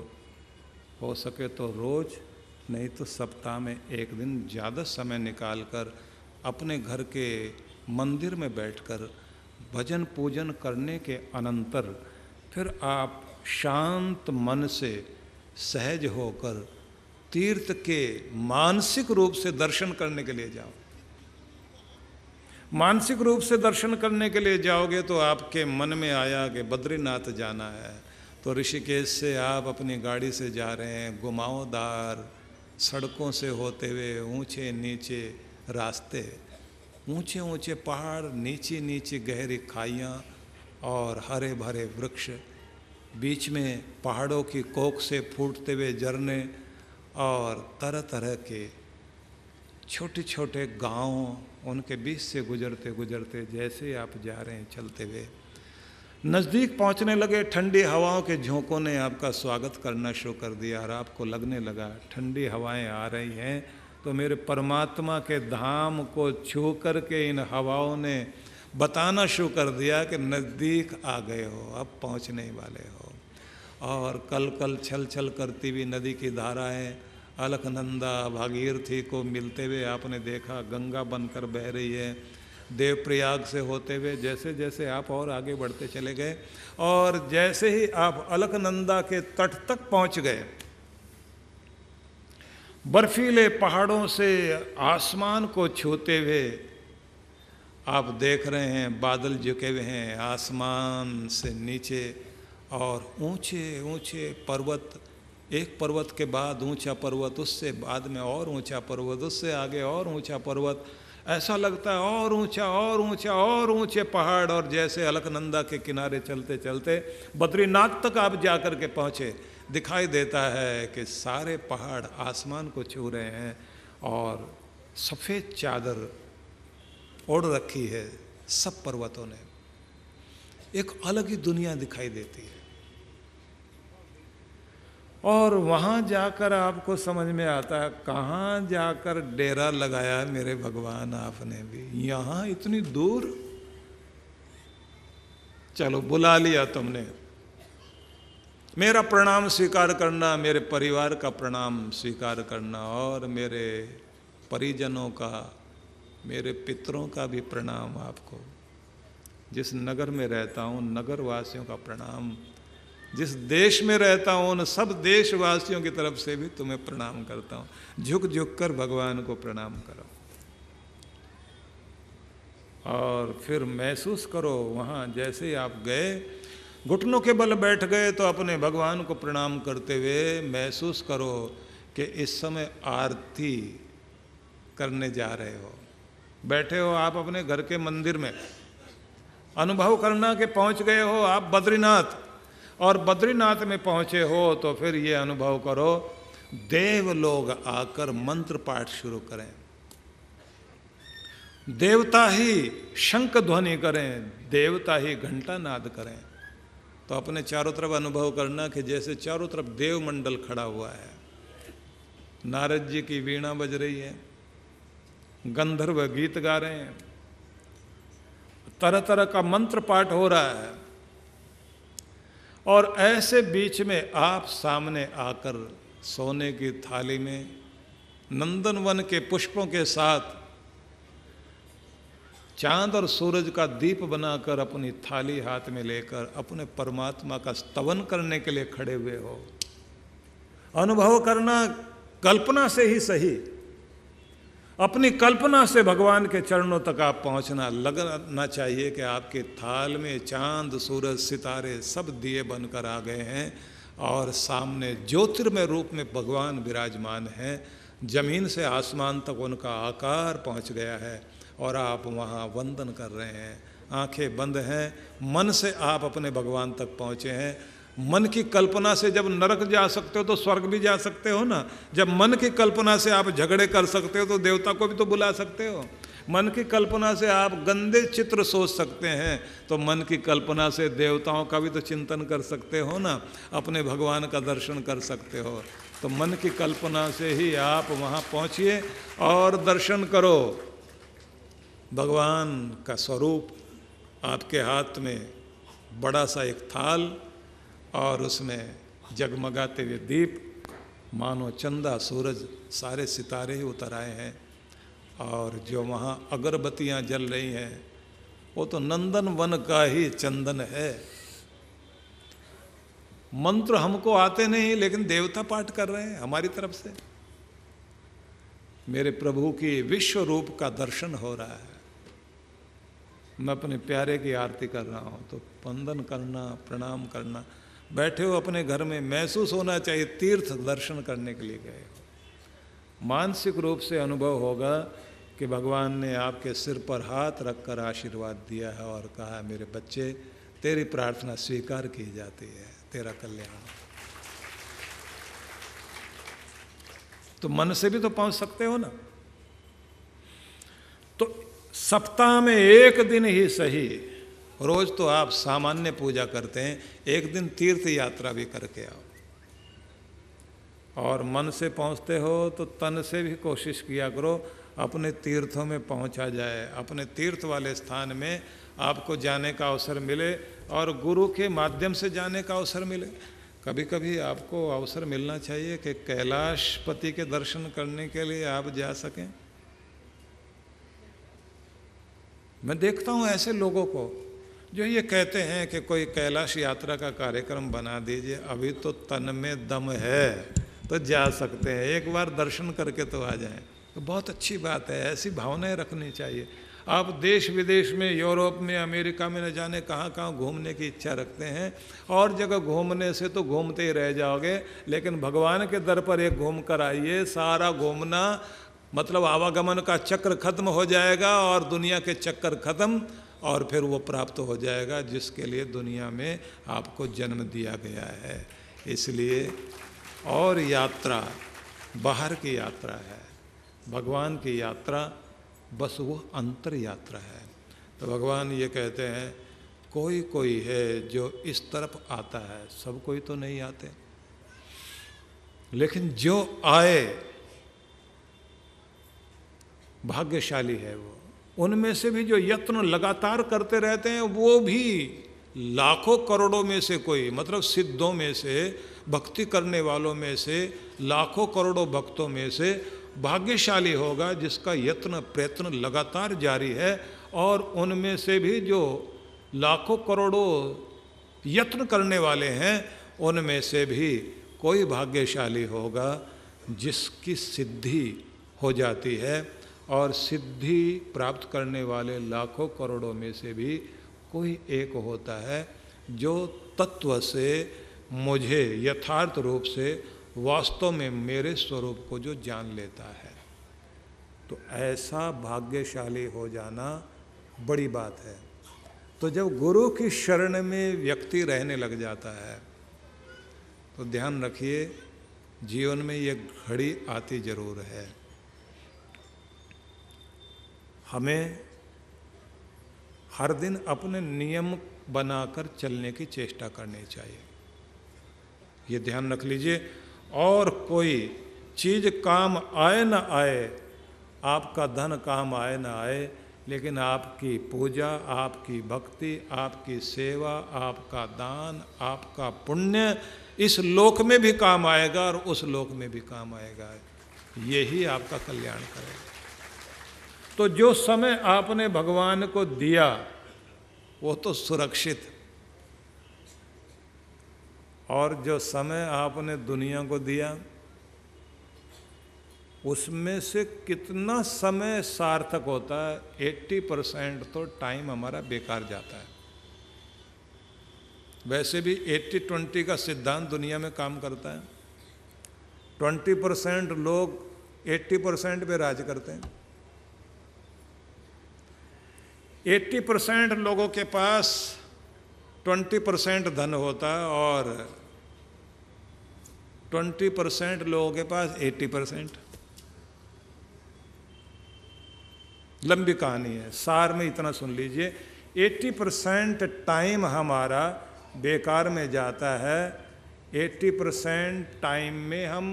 हो सके तो रोज़, नहीं तो सप्ताह में एक दिन ज़्यादा समय निकाल कर अपने घर के मंदिर में बैठकर भजन पूजन करने के अनंतर फिर आप शांत मन से सहज होकर तीर्थ के मानसिक रूप से दर्शन करने के लिए जाओ। मानसिक रूप से दर्शन करने के लिए जाओगे तो आपके मन में आया कि बद्रीनाथ जाना है, तो ऋषिकेश से आप अपनी गाड़ी से जा रहे हैं, घुमावदार सड़कों से होते हुए, ऊंचे नीचे रास्ते, ऊंचे ऊंचे पहाड़, नीची नीची गहरी खाइयाँ और हरे भरे वृक्ष, बीच में पहाड़ों की कोख से फूटते हुए झरने और तरह तरह के छोटे छोटे गाँव, उनके बीच से गुजरते गुजरते जैसे आप जा रहे हैं चलते हुए, नज़दीक पहुंचने लगे, ठंडी हवाओं के झोंकों ने आपका स्वागत करना शुरू कर दिया और आपको लगने लगा ठंडी हवाएं आ रही हैं तो मेरे परमात्मा के धाम को छू करके इन हवाओं ने बताना शुरू कर दिया कि नज़दीक आ गए हो, अब पहुंचने वाले हो। और कल कल छल छल करती हुई नदी की धाराएं अलकनंदा भागीरथी को मिलते हुए आपने देखा गंगा बनकर बह रही है। देवप्रयाग से होते हुए जैसे जैसे आप और आगे बढ़ते चले गए और जैसे ही आप अलकनंदा के तट तक पहुंच गए, बर्फीले पहाड़ों से आसमान को छूते हुए आप देख रहे हैं बादल झुके हुए हैं आसमान से नीचे और ऊंचे ऊंचे पर्वत, एक पर्वत के बाद ऊंचा पर्वत, उससे बाद में और ऊंचा पर्वत, उससे आगे और ऊंचा पर्वत, ऐसा लगता है और ऊंचा और ऊंचा और ऊंचे पहाड़। और जैसे अलकनंदा के किनारे चलते चलते बद्रीनाथ तक आप जाकर के पहुँचे, दिखाई देता है कि सारे पहाड़ आसमान को छू रहे हैं और सफ़ेद चादर ओढ़ रखी है सब पर्वतों ने। एक अलग ही दुनिया दिखाई देती है और वहाँ जाकर आपको समझ में आता है कहाँ जाकर डेरा लगाया मेरे भगवान आपने भी, यहाँ इतनी दूर। चलो बुला लिया तुमने, मेरा प्रणाम स्वीकार करना, मेरे परिवार का प्रणाम स्वीकार करना और मेरे परिजनों का, मेरे पितरों का भी प्रणाम आपको। जिस नगर में रहता हूँ नगर वासियों का प्रणाम, जिस देश में रहता हूँ उन सब देशवासियों की तरफ से भी तुम्हें प्रणाम करता हूँ। झुक झुक कर भगवान को प्रणाम करो और फिर महसूस करो वहाँ जैसे आप गए, घुटनों के बल बैठ गए तो अपने भगवान को प्रणाम करते हुए महसूस करो कि इस समय आरती करने जा रहे हो। बैठे हो आप अपने घर के मंदिर में, अनुभव करना कि पहुंच गए हो आप बद्रीनाथ, और बद्रीनाथ में पहुंचे हो तो फिर ये अनुभव करो देव लोग आकर मंत्र पाठ शुरू करें, देवता ही शंख ध्वनि करें, देवता ही घंटा नाद करें। तो अपने चारों तरफ अनुभव करना कि जैसे चारों तरफ देव मंडल खड़ा हुआ है, नारद जी की वीणा बज रही है, गंधर्व गीत गा रहे हैं, तरह तरह का मंत्र पाठ हो रहा है और ऐसे बीच में आप सामने आकर सोने की थाली में नंदनवन के पुष्पों के साथ चांद और सूरज का दीप बनाकर अपनी थाली हाथ में लेकर अपने परमात्मा का स्तवन करने के लिए खड़े हुए हो। अनुभव करना कल्पना से ही सही, अपनी कल्पना से भगवान के चरणों तक आप पहुंचना लगना चाहिए कि आपके थाल में चांद सूरज सितारे सब दिए बनकर आ गए हैं और सामने ज्योतिर्मय रूप में भगवान विराजमान हैं। जमीन से आसमान तक उनका आकार पहुंच गया है और आप वहाँ वंदन कर रहे हैं। आंखें बंद हैं, मन से आप अपने भगवान तक पहुँचे हैं। मन की कल्पना से जब नरक जा सकते हो तो स्वर्ग भी जा सकते हो ना। जब मन की कल्पना से आप झगड़े कर सकते हो तो देवता को भी तो बुला सकते हो। मन की कल्पना से आप गंदे चित्र सोच सकते हैं तो मन की कल्पना से देवताओं का भी तो चिंतन कर सकते हो ना, अपने भगवान का दर्शन कर सकते हो। तो मन की कल्पना से ही आप वहाँ पहुँचिए और दर्शन करो। भगवान का स्वरूप आपके हाथ में बड़ा सा एक थाल और उसमें जगमगाते हुए दीप, मानो चंदा सूरज सारे सितारे ही उतर आए हैं। और जो वहाँ अगरबत्तियाँ जल रही हैं वो तो नंदन वन का ही चंदन है। मंत्र हमको आते नहीं लेकिन देवता पाठ कर रहे हैं हमारी तरफ से। मेरे प्रभु की विश्व रूप का दर्शन हो रहा है। मैं अपने प्यारे की आरती कर रहा हूँ तो वंदन करना, प्रणाम करना। बैठे हो अपने घर में, महसूस होना चाहिए तीर्थ दर्शन करने के लिए गए हो। मानसिक रूप से अनुभव होगा कि भगवान ने आपके सिर पर हाथ रखकर आशीर्वाद दिया है और कहा, मेरे बच्चे तेरी प्रार्थना स्वीकार की जाती है, तेरा कल्याण। तो मन से भी तो पहुंच सकते हो ना। तो सप्ताह में एक दिन ही सही, रोज तो आप सामान्य पूजा करते हैं, एक दिन तीर्थ यात्रा भी करके आओ। और मन से पहुंचते हो तो तन से भी कोशिश किया करो अपने तीर्थों में पहुंचा जाए, अपने तीर्थ वाले स्थान में आपको जाने का अवसर मिले और गुरु के माध्यम से जाने का अवसर मिले। कभी कभी आपको अवसर मिलना चाहिए कि कैलाशपति के दर्शन करने के लिए आप जा सकें। मैं देखता हूँ ऐसे लोगों को जो ये कहते हैं कि कोई कैलाश यात्रा का कार्यक्रम बना दीजिए, अभी तो तन में दम है तो जा सकते हैं, एक बार दर्शन करके तो आ जाएं। तो बहुत अच्छी बात है, ऐसी भावनाएं रखनी चाहिए। आप देश विदेश में, यूरोप में, अमेरिका में न जाने कहाँ कहाँ घूमने की इच्छा रखते हैं और जगह घूमने से तो घूमते ही रह जाओगे, लेकिन भगवान के दर पर एक घूम कर आइए। सारा घूमना मतलब आवागमन का चक्र खत्म हो जाएगा और दुनिया के चक्कर खत्म, और फिर वो प्राप्त हो जाएगा जिसके लिए दुनिया में आपको जन्म दिया गया है। इसलिए और यात्रा बाहर की यात्रा है, भगवान की यात्रा बस वो अंतर यात्रा है। तो भगवान ये कहते हैं कोई कोई है जो इस तरफ आता है, सब कोई तो नहीं आते, लेकिन जो आए भाग्यशाली है वो। उनमें से भी जो यत्न लगातार करते रहते हैं वो भी लाखों करोड़ों में से कोई, मतलब सिद्धों में से, भक्ति करने वालों में से, लाखों करोड़ों भक्तों में से भाग्यशाली होगा जिसका यत्न प्रयत्न लगातार जारी है। और उनमें से भी जो लाखों करोड़ों यत्न करने वाले हैं उनमें से भी कोई भाग्यशाली होगा जिसकी सिद्धि हो जाती है। और सिद्धि प्राप्त करने वाले लाखों करोड़ों में से भी कोई एक होता है जो तत्व से मुझे यथार्थ रूप से वास्तव में मेरे स्वरूप को जो जान लेता है। तो ऐसा भाग्यशाली हो जाना बड़ी बात है। तो जब गुरु की शरण में व्यक्ति रहने लग जाता है तो ध्यान रखिए जीवन में ये घड़ी आती जरूर है। हमें हर दिन अपने नियम बनाकर चलने की चेष्टा करनी चाहिए, ये ध्यान रख लीजिए। और कोई चीज़ काम आए ना आए, आपका धन काम आए ना आए, लेकिन आपकी पूजा, आपकी भक्ति, आपकी सेवा, आपका दान, आपका पुण्य इस लोक में भी काम आएगा और उस लोक में भी काम आएगा। यही आपका कल्याण करेगा। तो जो समय आपने भगवान को दिया वो तो सुरक्षित, और जो समय आपने दुनिया को दिया उसमें से कितना समय सार्थक होता है? 80% तो टाइम हमारा बेकार जाता है। वैसे भी 80-20 का सिद्धांत दुनिया में काम करता है। 20% लोग 80% पे राज करते हैं। 80% लोगों के पास 20% धन होता है और 20% लोगों के पास 80%। लंबी कहानी है, सार में इतना सुन लीजिए। 80% टाइम हमारा बेकार में जाता है। 80% टाइम में हम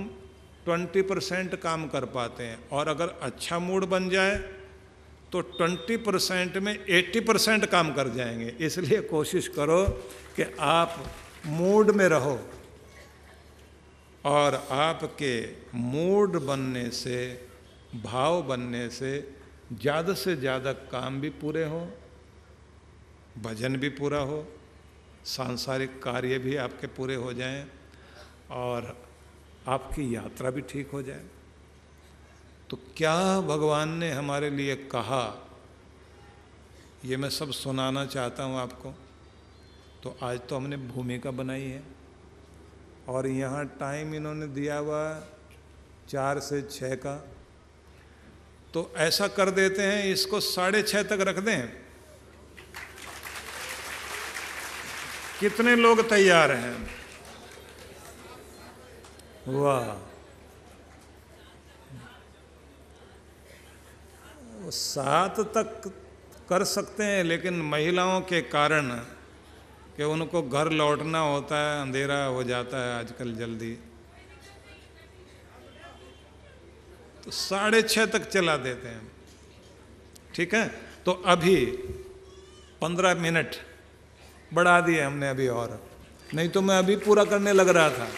20% काम कर पाते हैं, और अगर अच्छा मूड बन जाए तो 20% में 80% काम कर जाएंगे। इसलिए कोशिश करो कि आप मूड में रहो, और आपके मूड बनने से, भाव बनने से ज़्यादा काम भी पूरे हो, भजन भी पूरा हो, सांसारिक कार्य भी आपके पूरे हो जाएं, और आपकी यात्रा भी ठीक हो जाए। तो क्या भगवान ने हमारे लिए कहा, ये मैं सब सुनाना चाहता हूँ आपको। तो आज तो हमने भूमिका बनाई है, और यहाँ टाइम इन्होंने दिया हुआ 4 से 6 का। तो ऐसा कर देते हैं, इसको 6:30 तक रख दें। कितने लोग तैयार हैं? वाह, 7 तक कर सकते हैं, लेकिन महिलाओं के कारण कि उनको घर लौटना होता है, अंधेरा हो जाता है आजकल जल्दी, तो 6:30 तक चला देते हैं। ठीक है, तो अभी 15 मिनट बढ़ा दिए हमने अभी, और नहीं तो मैं अभी पूरा करने लग रहा था।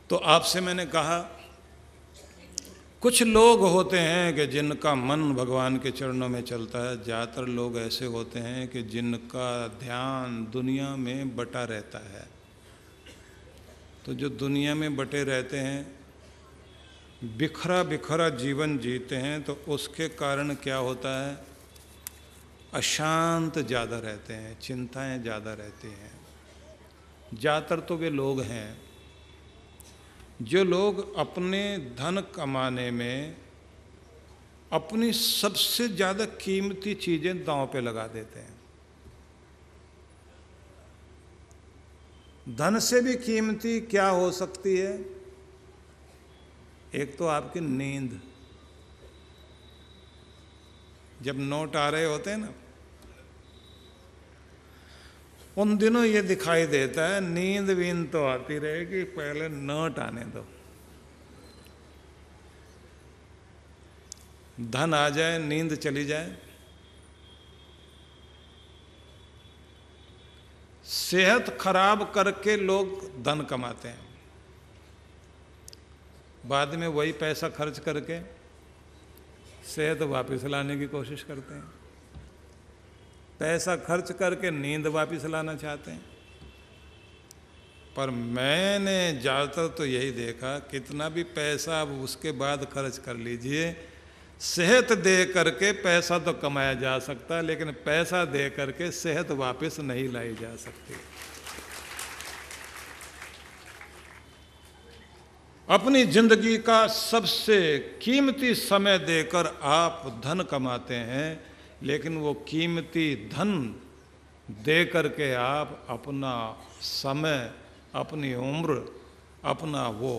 तो आपसे मैंने कहा, कुछ लोग होते हैं कि जिनका मन भगवान के चरणों में चलता है। ज़्यादातर लोग ऐसे होते हैं कि जिनका ध्यान दुनिया में बटा रहता है। तो जो दुनिया में बटे रहते हैं, बिखरा बिखरा जीवन जीते हैं, तो उसके कारण क्या होता है? अशांत ज़्यादा रहते हैं, चिंताएं ज़्यादा रहती हैं। ज़्यादातर तो वे लोग हैं जो लोग अपने धन कमाने में अपनी सबसे ज़्यादा कीमती चीज़ें दांव पे लगा देते हैं। धन से भी कीमती क्या हो सकती है? एक तो आपकी नींद। जब नोट आ रहे होते हैं ना, उन दिनों ये दिखाई देता है नींद वींद तो आती रहेगी, पहले नोट आने दो। धन आ जाए, नींद चली जाए। सेहत खराब करके लोग धन कमाते हैं, बाद में वही पैसा खर्च करके सेहत वापस लाने की कोशिश करते हैं। पैसा खर्च करके नींद वापस लाना चाहते हैं। पर मैंने ज़्यादातर तो यही देखा, कितना भी पैसा अब उसके बाद खर्च कर लीजिए, सेहत दे करके पैसा तो कमाया जा सकता है, लेकिन पैसा दे करके सेहत वापस नहीं लाई जा सकती। अपनी जिंदगी का सबसे कीमती समय देकर आप धन कमाते हैं, लेकिन वो कीमती धन दे करके आप अपना समय, अपनी उम्र, अपना वो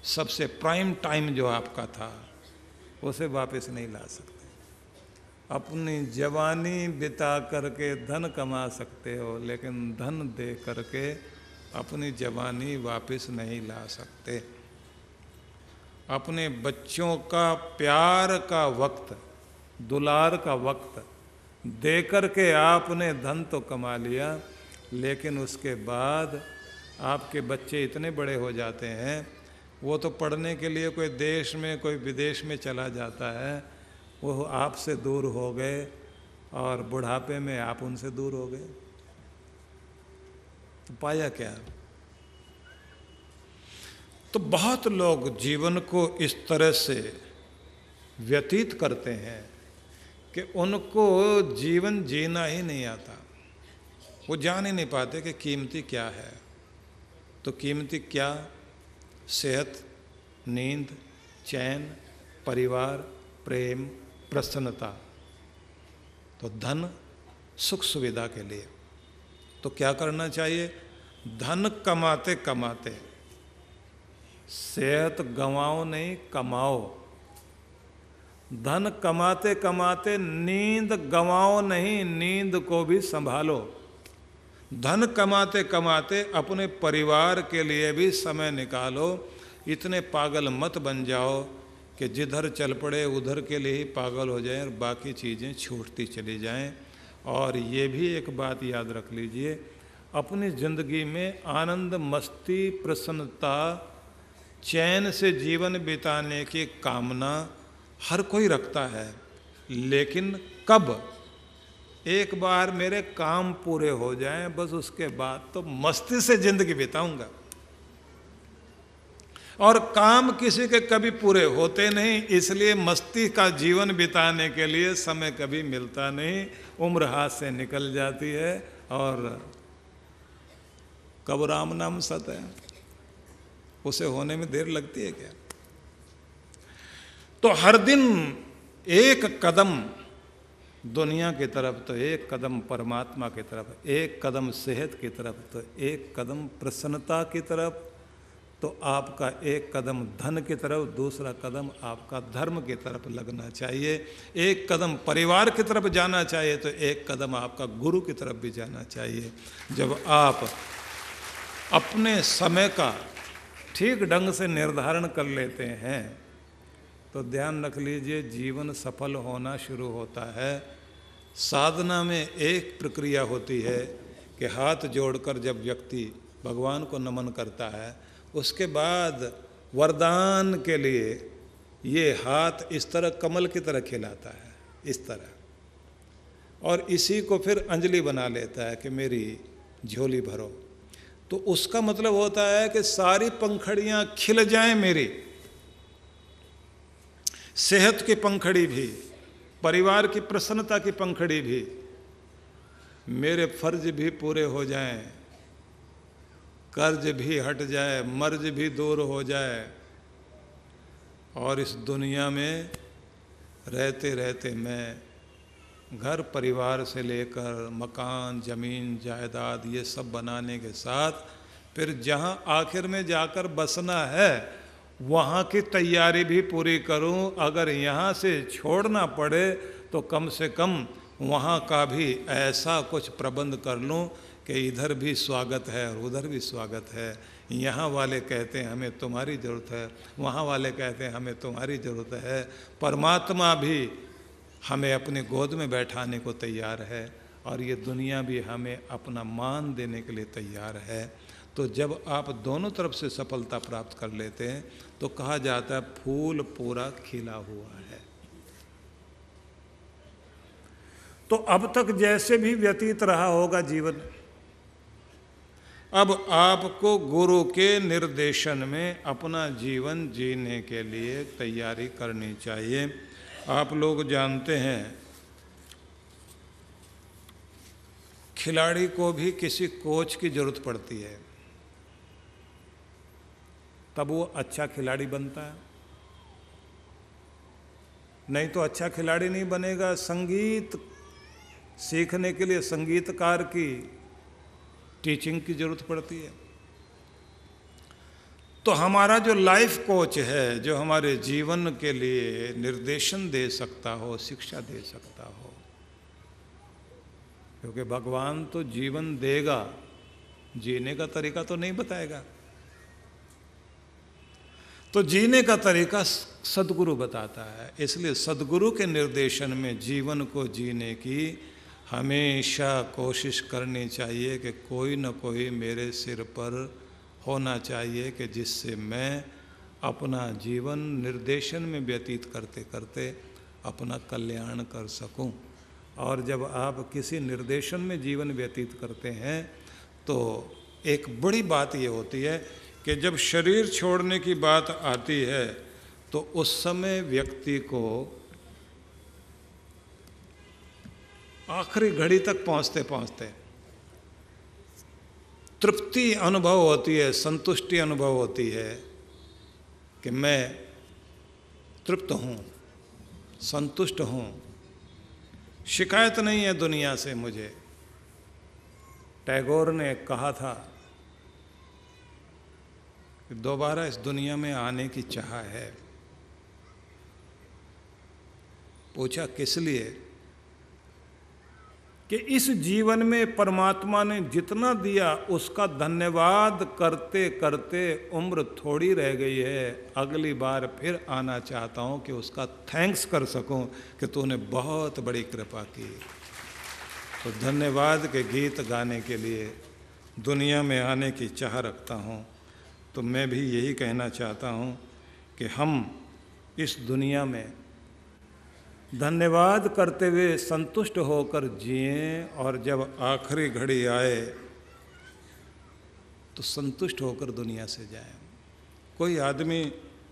सबसे प्राइम टाइम जो आपका था, उसे वापस नहीं ला सकते। अपनी जवानी बिता करके धन कमा सकते हो, लेकिन धन दे करके अपनी जवानी वापस नहीं ला सकते। अपने बच्चों का प्यार का वक्त, दुलार का वक्त दे करके आपने धन तो कमा लिया, लेकिन उसके बाद आपके बच्चे इतने बड़े हो जाते हैं, वो तो पढ़ने के लिए कोई देश में कोई विदेश में चला जाता है, वो आपसे दूर हो गए और बुढ़ापे में आप उनसे दूर हो गए, तो पाया क्या? तो बहुत लोग जीवन को इस तरह से व्यतीत करते हैं कि उनको जीवन जीना ही नहीं आता, वो जान ही नहीं पाते कि कीमती क्या है। तो कीमती क्या? सेहत, नींद, चैन, परिवार, प्रेम, प्रसन्नता। तो धन सुख सुविधा के लिए तो क्या करना चाहिए? धन कमाते कमाते सेहत गंवाओ नहीं, कमाओ। धन कमाते कमाते नींद गंवाओ नहीं, नींद को भी संभालो। धन कमाते कमाते अपने परिवार के लिए भी समय निकालो। इतने पागल मत बन जाओ कि जिधर चल पड़े उधर के लिए ही पागल हो जाएं और बाकी चीज़ें छूटती चली जाएं। और ये भी एक बात याद रख लीजिए, अपनी ज़िंदगी में आनंद, मस्ती, प्रसन्नता, चैन से जीवन बिताने की कामना हर कोई रखता है, लेकिन कब? एक बार मेरे काम पूरे हो जाएं, बस उसके बाद तो मस्ती से जिंदगी बिताऊंगा। और काम किसी के कभी पूरे होते नहीं, इसलिए मस्ती का जीवन बिताने के लिए समय कभी मिलता नहीं, उम्र हाथ से निकल जाती है और कब राम नाम सत है, उसे होने में देर लगती है क्या? तो हर दिन एक कदम दुनिया की तरफ, तो एक कदम परमात्मा की तरफ, एक कदम सेहत की तरफ, तो एक कदम प्रसन्नता की तरफ, तो आपका एक कदम धन की तरफ, दूसरा कदम आपका धर्म की तरफ लगना चाहिए। एक कदम परिवार की तरफ जाना चाहिए, तो एक कदम आपका गुरु की तरफ भी जाना चाहिए। जब आप अपने समय का ठीक ढंग से निर्धारण कर लेते हैं तो ध्यान रख लीजिए, जीवन सफल होना शुरू होता है। साधना में एक प्रक्रिया होती है कि हाथ जोड़कर जब व्यक्ति भगवान को नमन करता है, उसके बाद वरदान के लिए ये हाथ इस तरह कमल की तरह खिलाता है, इस तरह, और इसी को फिर अंजलि बना लेता है कि मेरी झोली भरो। तो उसका मतलब होता है कि सारी पंखड़ियां खिल जाएं मेरी, सेहत की पंखड़ी भी, परिवार की प्रसन्नता की पंखड़ी भी, मेरे फर्ज भी पूरे हो जाएं, कर्ज भी हट जाए, मर्ज भी दूर हो जाए, और इस दुनिया में रहते रहते मैं घर परिवार से लेकर मकान, ज़मीन, जायदाद ये सब बनाने के साथ फिर जहाँ आखिर में जाकर बसना है वहाँ की तैयारी भी पूरी करूं। अगर यहाँ से छोड़ना पड़े तो कम से कम वहाँ का भी ऐसा कुछ प्रबंध कर लूं कि इधर भी स्वागत है और उधर भी स्वागत है। यहाँ वाले कहते हैं हमें तुम्हारी ज़रूरत है, वहाँ वाले कहते हैं हमें तुम्हारी ज़रूरत है। परमात्मा भी हमें अपने गोद में बैठाने को तैयार है और ये दुनिया भी हमें अपना मान देने के लिए तैयार है। तो जब आप दोनों तरफ से सफलता प्राप्त कर लेते हैं तो कहा जाता है फूल पूरा खिला हुआ है। तो अब तक जैसे भी व्यतीत रहा होगा जीवन, अब आपको गुरु के निर्देशन में अपना जीवन जीने के लिए तैयारी करनी चाहिए। आप लोग जानते हैं खिलाड़ी को भी किसी कोच की जरूरत पड़ती है, तब वो अच्छा खिलाड़ी बनता है, नहीं तो अच्छा खिलाड़ी नहीं बनेगा। संगीत सीखने के लिए संगीतकार की टीचिंग की जरूरत पड़ती है। तो हमारा जो लाइफ कोच है, जो हमारे जीवन के लिए निर्देशन दे सकता हो, शिक्षा दे सकता हो, क्योंकि भगवान तो जीवन देगा, जीने का तरीका तो नहीं बताएगा। तो जीने का तरीका सद्गुरु बताता है, इसलिए सद्गुरु के निर्देशन में जीवन को जीने की हमेशा कोशिश करनी चाहिए कि कोई न कोई मेरे सिर पर होना चाहिए कि जिससे मैं अपना जीवन निर्देशन में व्यतीत करते करते अपना कल्याण कर सकूं। और जब आप किसी निर्देशन में जीवन व्यतीत करते हैं तो एक बड़ी बात ये होती है कि जब शरीर छोड़ने की बात आती है तो उस समय व्यक्ति को आखिरी घड़ी तक पहुंचते पहुंचते तृप्ति अनुभव होती है, संतुष्टि अनुभव होती है कि मैं तृप्त हूँ, संतुष्ट हूँ, शिकायत नहीं है दुनिया से मुझे। टैगोर ने कहा था कि दोबारा इस दुनिया में आने की चाह है। पूछा किस लिए? कि इस जीवन में परमात्मा ने जितना दिया उसका धन्यवाद करते करते उम्र थोड़ी रह गई है, अगली बार फिर आना चाहता हूं कि उसका थैंक्स कर सकूं कि तूने बहुत बड़ी कृपा की। तो धन्यवाद के गीत गाने के लिए दुनिया में आने की चाह रखता हूं। तो मैं भी यही कहना चाहता हूं कि हम इस दुनिया में धन्यवाद करते हुए संतुष्ट होकर जिएं और जब आखिरी घड़ी आए तो संतुष्ट होकर दुनिया से जाएं। कोई आदमी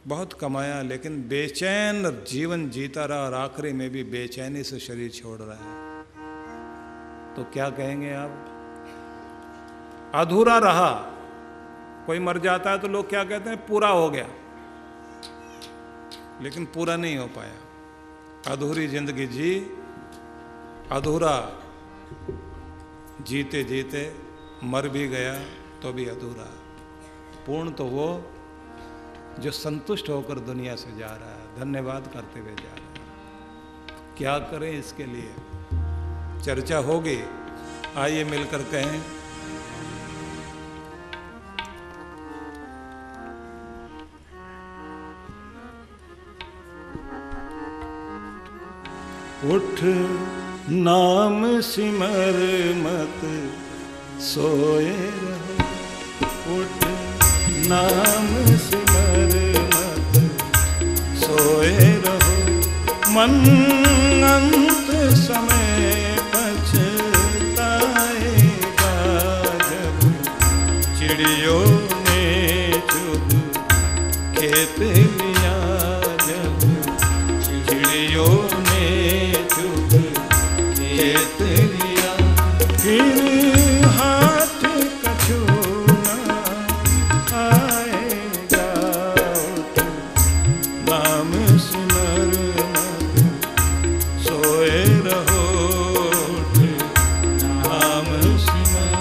बहुत कमाया लेकिन बेचैन जीवन जीता रहा और आखिरी में भी बेचैनी से शरीर छोड़ रहा है, तो क्या कहेंगे आप? अधूरा रहा। कोई मर जाता है तो लोग क्या कहते हैं? पूरा हो गया, लेकिन पूरा नहीं हो पाया। अधूरी जिंदगी जी, अधूरा जीते जीते मर भी गया तो भी अधूरा। पूर्ण तो वो जो संतुष्ट होकर दुनिया से जा रहा है, धन्यवाद करते हुए जा रहा है। क्या करें इसके लिए? चर्चा होगी, आइए मिलकर कहें। उठ नाम सिमर मत सोए रहो, उठ नाम सिमर मत सोए रहो। मन अंत समय पछताएगा जब चिड़ियों ने चुग खेत लिया, जब चिड़ियों खेत लिया। फिर हाथ कछूना आएगा, उठ नाम सिमर मत सोए रहो, उठ नाम सिमर।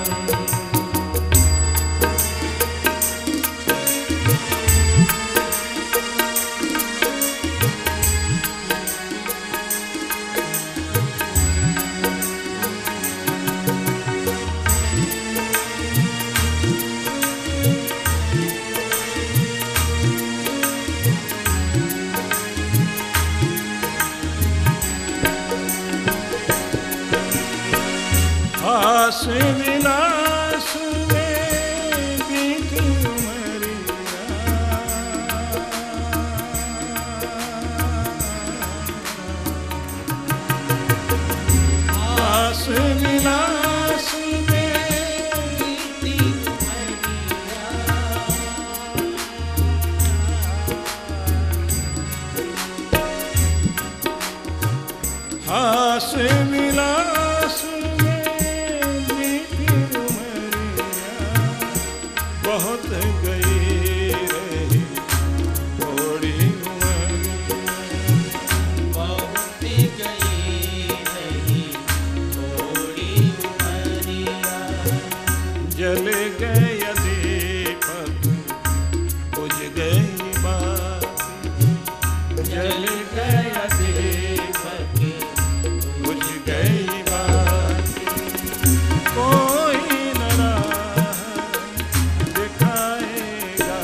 आस विलास में बीती उमरिया, आस विलास में बीती उमरिया। आस विलास बहुत गई रही थोड़ी उम्र, बहुत गई रही थोड़ी उमरिया। जल गया दीपक बुझ गई बात, जल गया दीपक बुझ गई बात। कोई न राह दिखाएगा,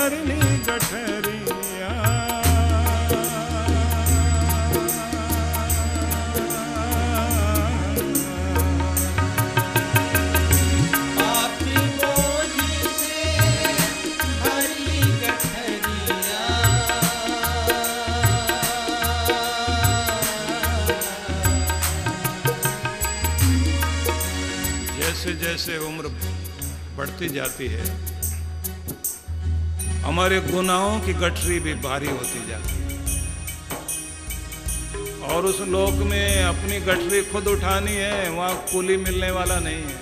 भरनी गठरिया। पापी बोझ से भरी गठरिया। जैसे जैसे उम्र बढ़ती जाती है, हमारे गुनाहों की गठरी भी भारी होती जाती है, और उस लोक में अपनी गठरी खुद उठानी है, वहां कुली मिलने वाला नहीं है।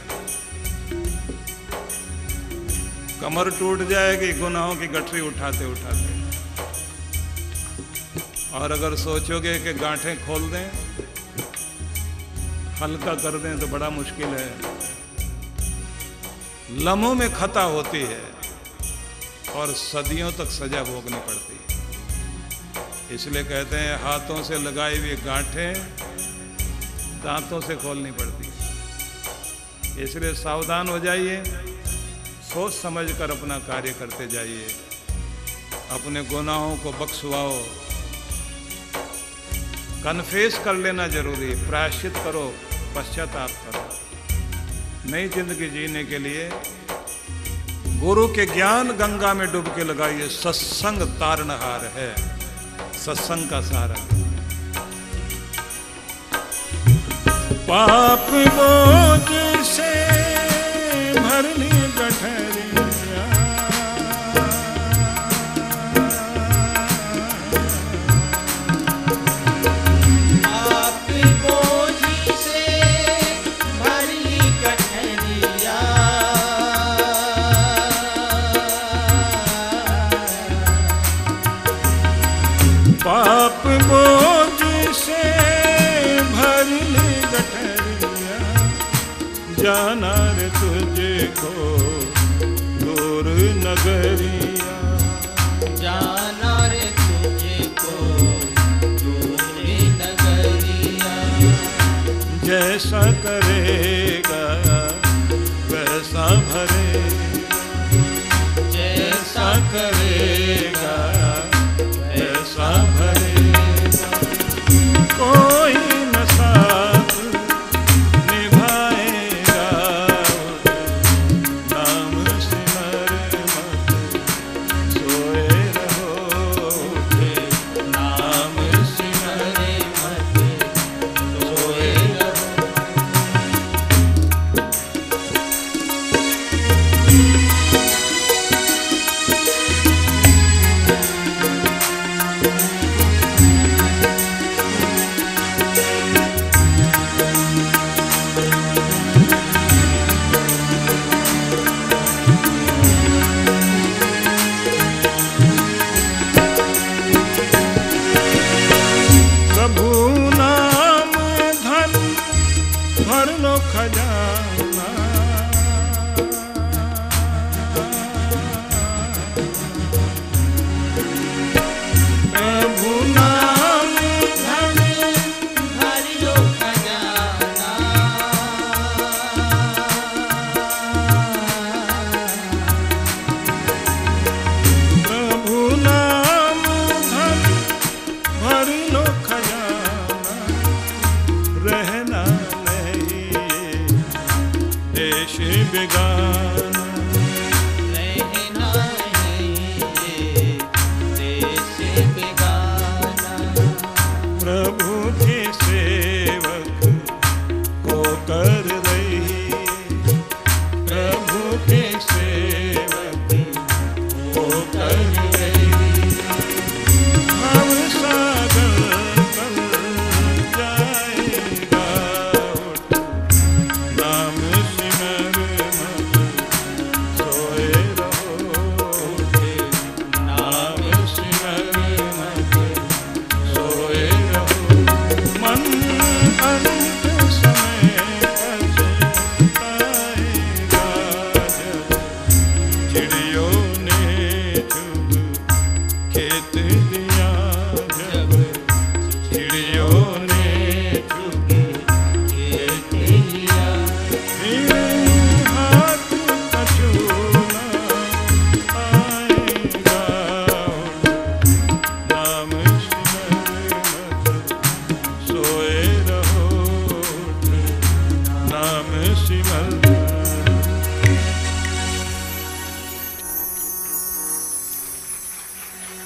कमर टूट जाएगी गुनाहों की गठरी उठाते उठाते। और अगर सोचोगे कि गांठें खोल दें, हल्का कर दें, तो बड़ा मुश्किल है। लम्हों में खता होती है और सदियों तक सजा भोगनी पड़ती है। इसलिए कहते हैं हाथों से लगाई हुई गांठें दांतों से खोलनी पड़ती है। इसलिए सावधान हो जाइए, सोच समझ कर अपना कार्य करते जाइए, अपने गुनाहों को बख्शवाओ। कन्फेस कर लेना जरूरी है, प्रायश्चित करो, पश्चाताप करो। नई जिंदगी जीने के लिए गुरु के ज्ञान गंगा में डुबकी लगाइए। सत्संग तारणहार है, सत्संग का सहारा। पाप बोझ से भरनी गठरिया। पापी बोझ से भरी गठरिया। पाप बोझ से भरनी गठरिया। जाना रे तुझको दूर नगरिया। जाना रे तुझको दूर नगरिया। जैसा करेगा वैसा भरेगा। जैसा करेगा वैसा भरेगा। कोई न साथ निभाएगा, नाम सिमर मत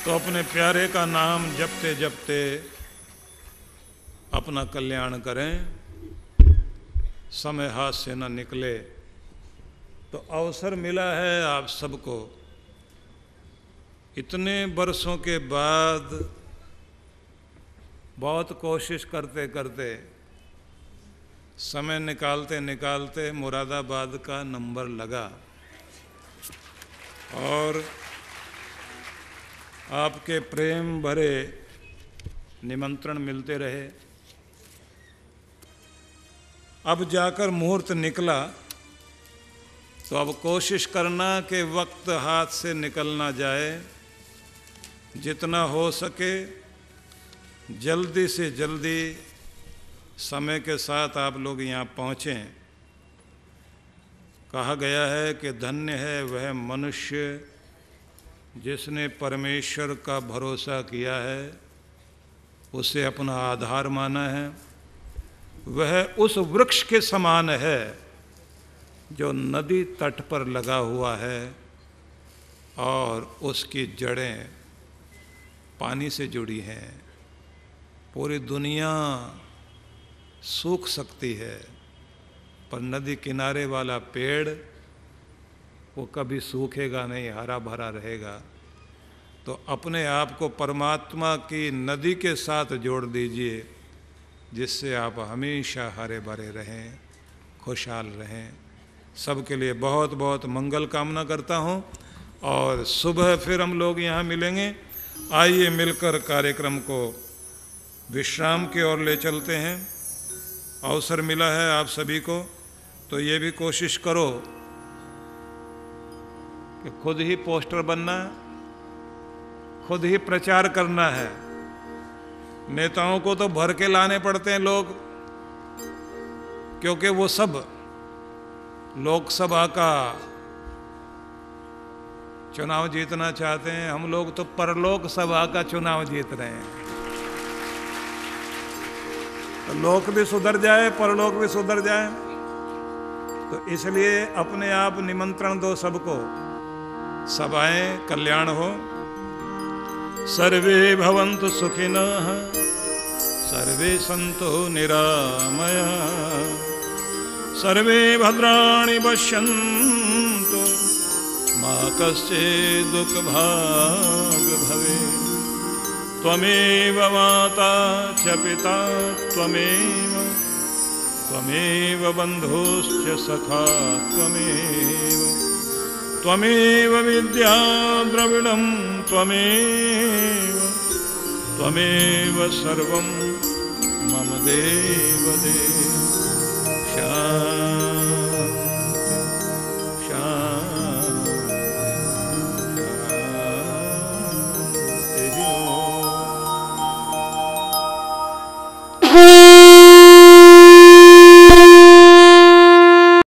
तो अपने प्यारे का नाम जपते जपते अपना कल्याण करें। समय हाथ से न निकले तो अवसर मिला है आप सबको इतने बरसों के बाद, बहुत कोशिश करते करते, समय निकालते निकालते मुरादाबाद का नंबर लगा और आपके प्रेम भरे निमंत्रण मिलते रहे। अब जाकर मुहूर्त निकला तो अब कोशिश करना कि वक्त हाथ से निकल ना जाए, जितना हो सके जल्दी से जल्दी समय के साथ आप लोग यहाँ पहुँचें। कहा गया है कि धन्य है वह मनुष्य जिसने परमेश्वर का भरोसा किया है, उसे अपना आधार माना है। वह उस वृक्ष के समान है जो नदी तट पर लगा हुआ है और उसकी जड़ें पानी से जुड़ी हैं। पूरी दुनिया सूख सकती है पर नदी किनारे वाला पेड़ वो कभी सूखेगा नहीं, हरा भरा रहेगा। तो अपने आप को परमात्मा की नदी के साथ जोड़ दीजिए, जिससे आप हमेशा हरे भरे रहें, खुशहाल रहें। सबके लिए बहुत बहुत मंगल कामना करता हूँ और सुबह फिर हम लोग यहाँ मिलेंगे। आइए मिलकर कार्यक्रम को विश्राम की ओर ले चलते हैं। अवसर मिला है आप सभी को, तो ये भी कोशिश करो कि खुद ही पोस्टर बनना, खुद ही प्रचार करना है। नेताओं को तो भर के लाने पड़ते हैं लोग, क्योंकि वो सब लोकसभा का चुनाव जीतना चाहते हैं। हम लोग तो परलोक सभा का चुनाव जीत रहे हैं। तो लोक भी सुधर जाए, परलोक भी सुधर जाए। तो इसलिए अपने आप निमंत्रण दो सबको, सब आए, कल्याण हो। सर्वे भवन्तु सुखिनः, सर्वे सन्तु निरामयाः, सर्वे भद्राणि पश्यन्तु, मा कश्चित् दुःखभाग् भवेत्। त्वमेव माता च पिता त्वमेव, त्वमेव बन्धुश्च सखा त्वमेव, त्वमेव विद्या द्रविणं त्वमेव, त्वमेव सर्वं मम देवदेव। शान्ति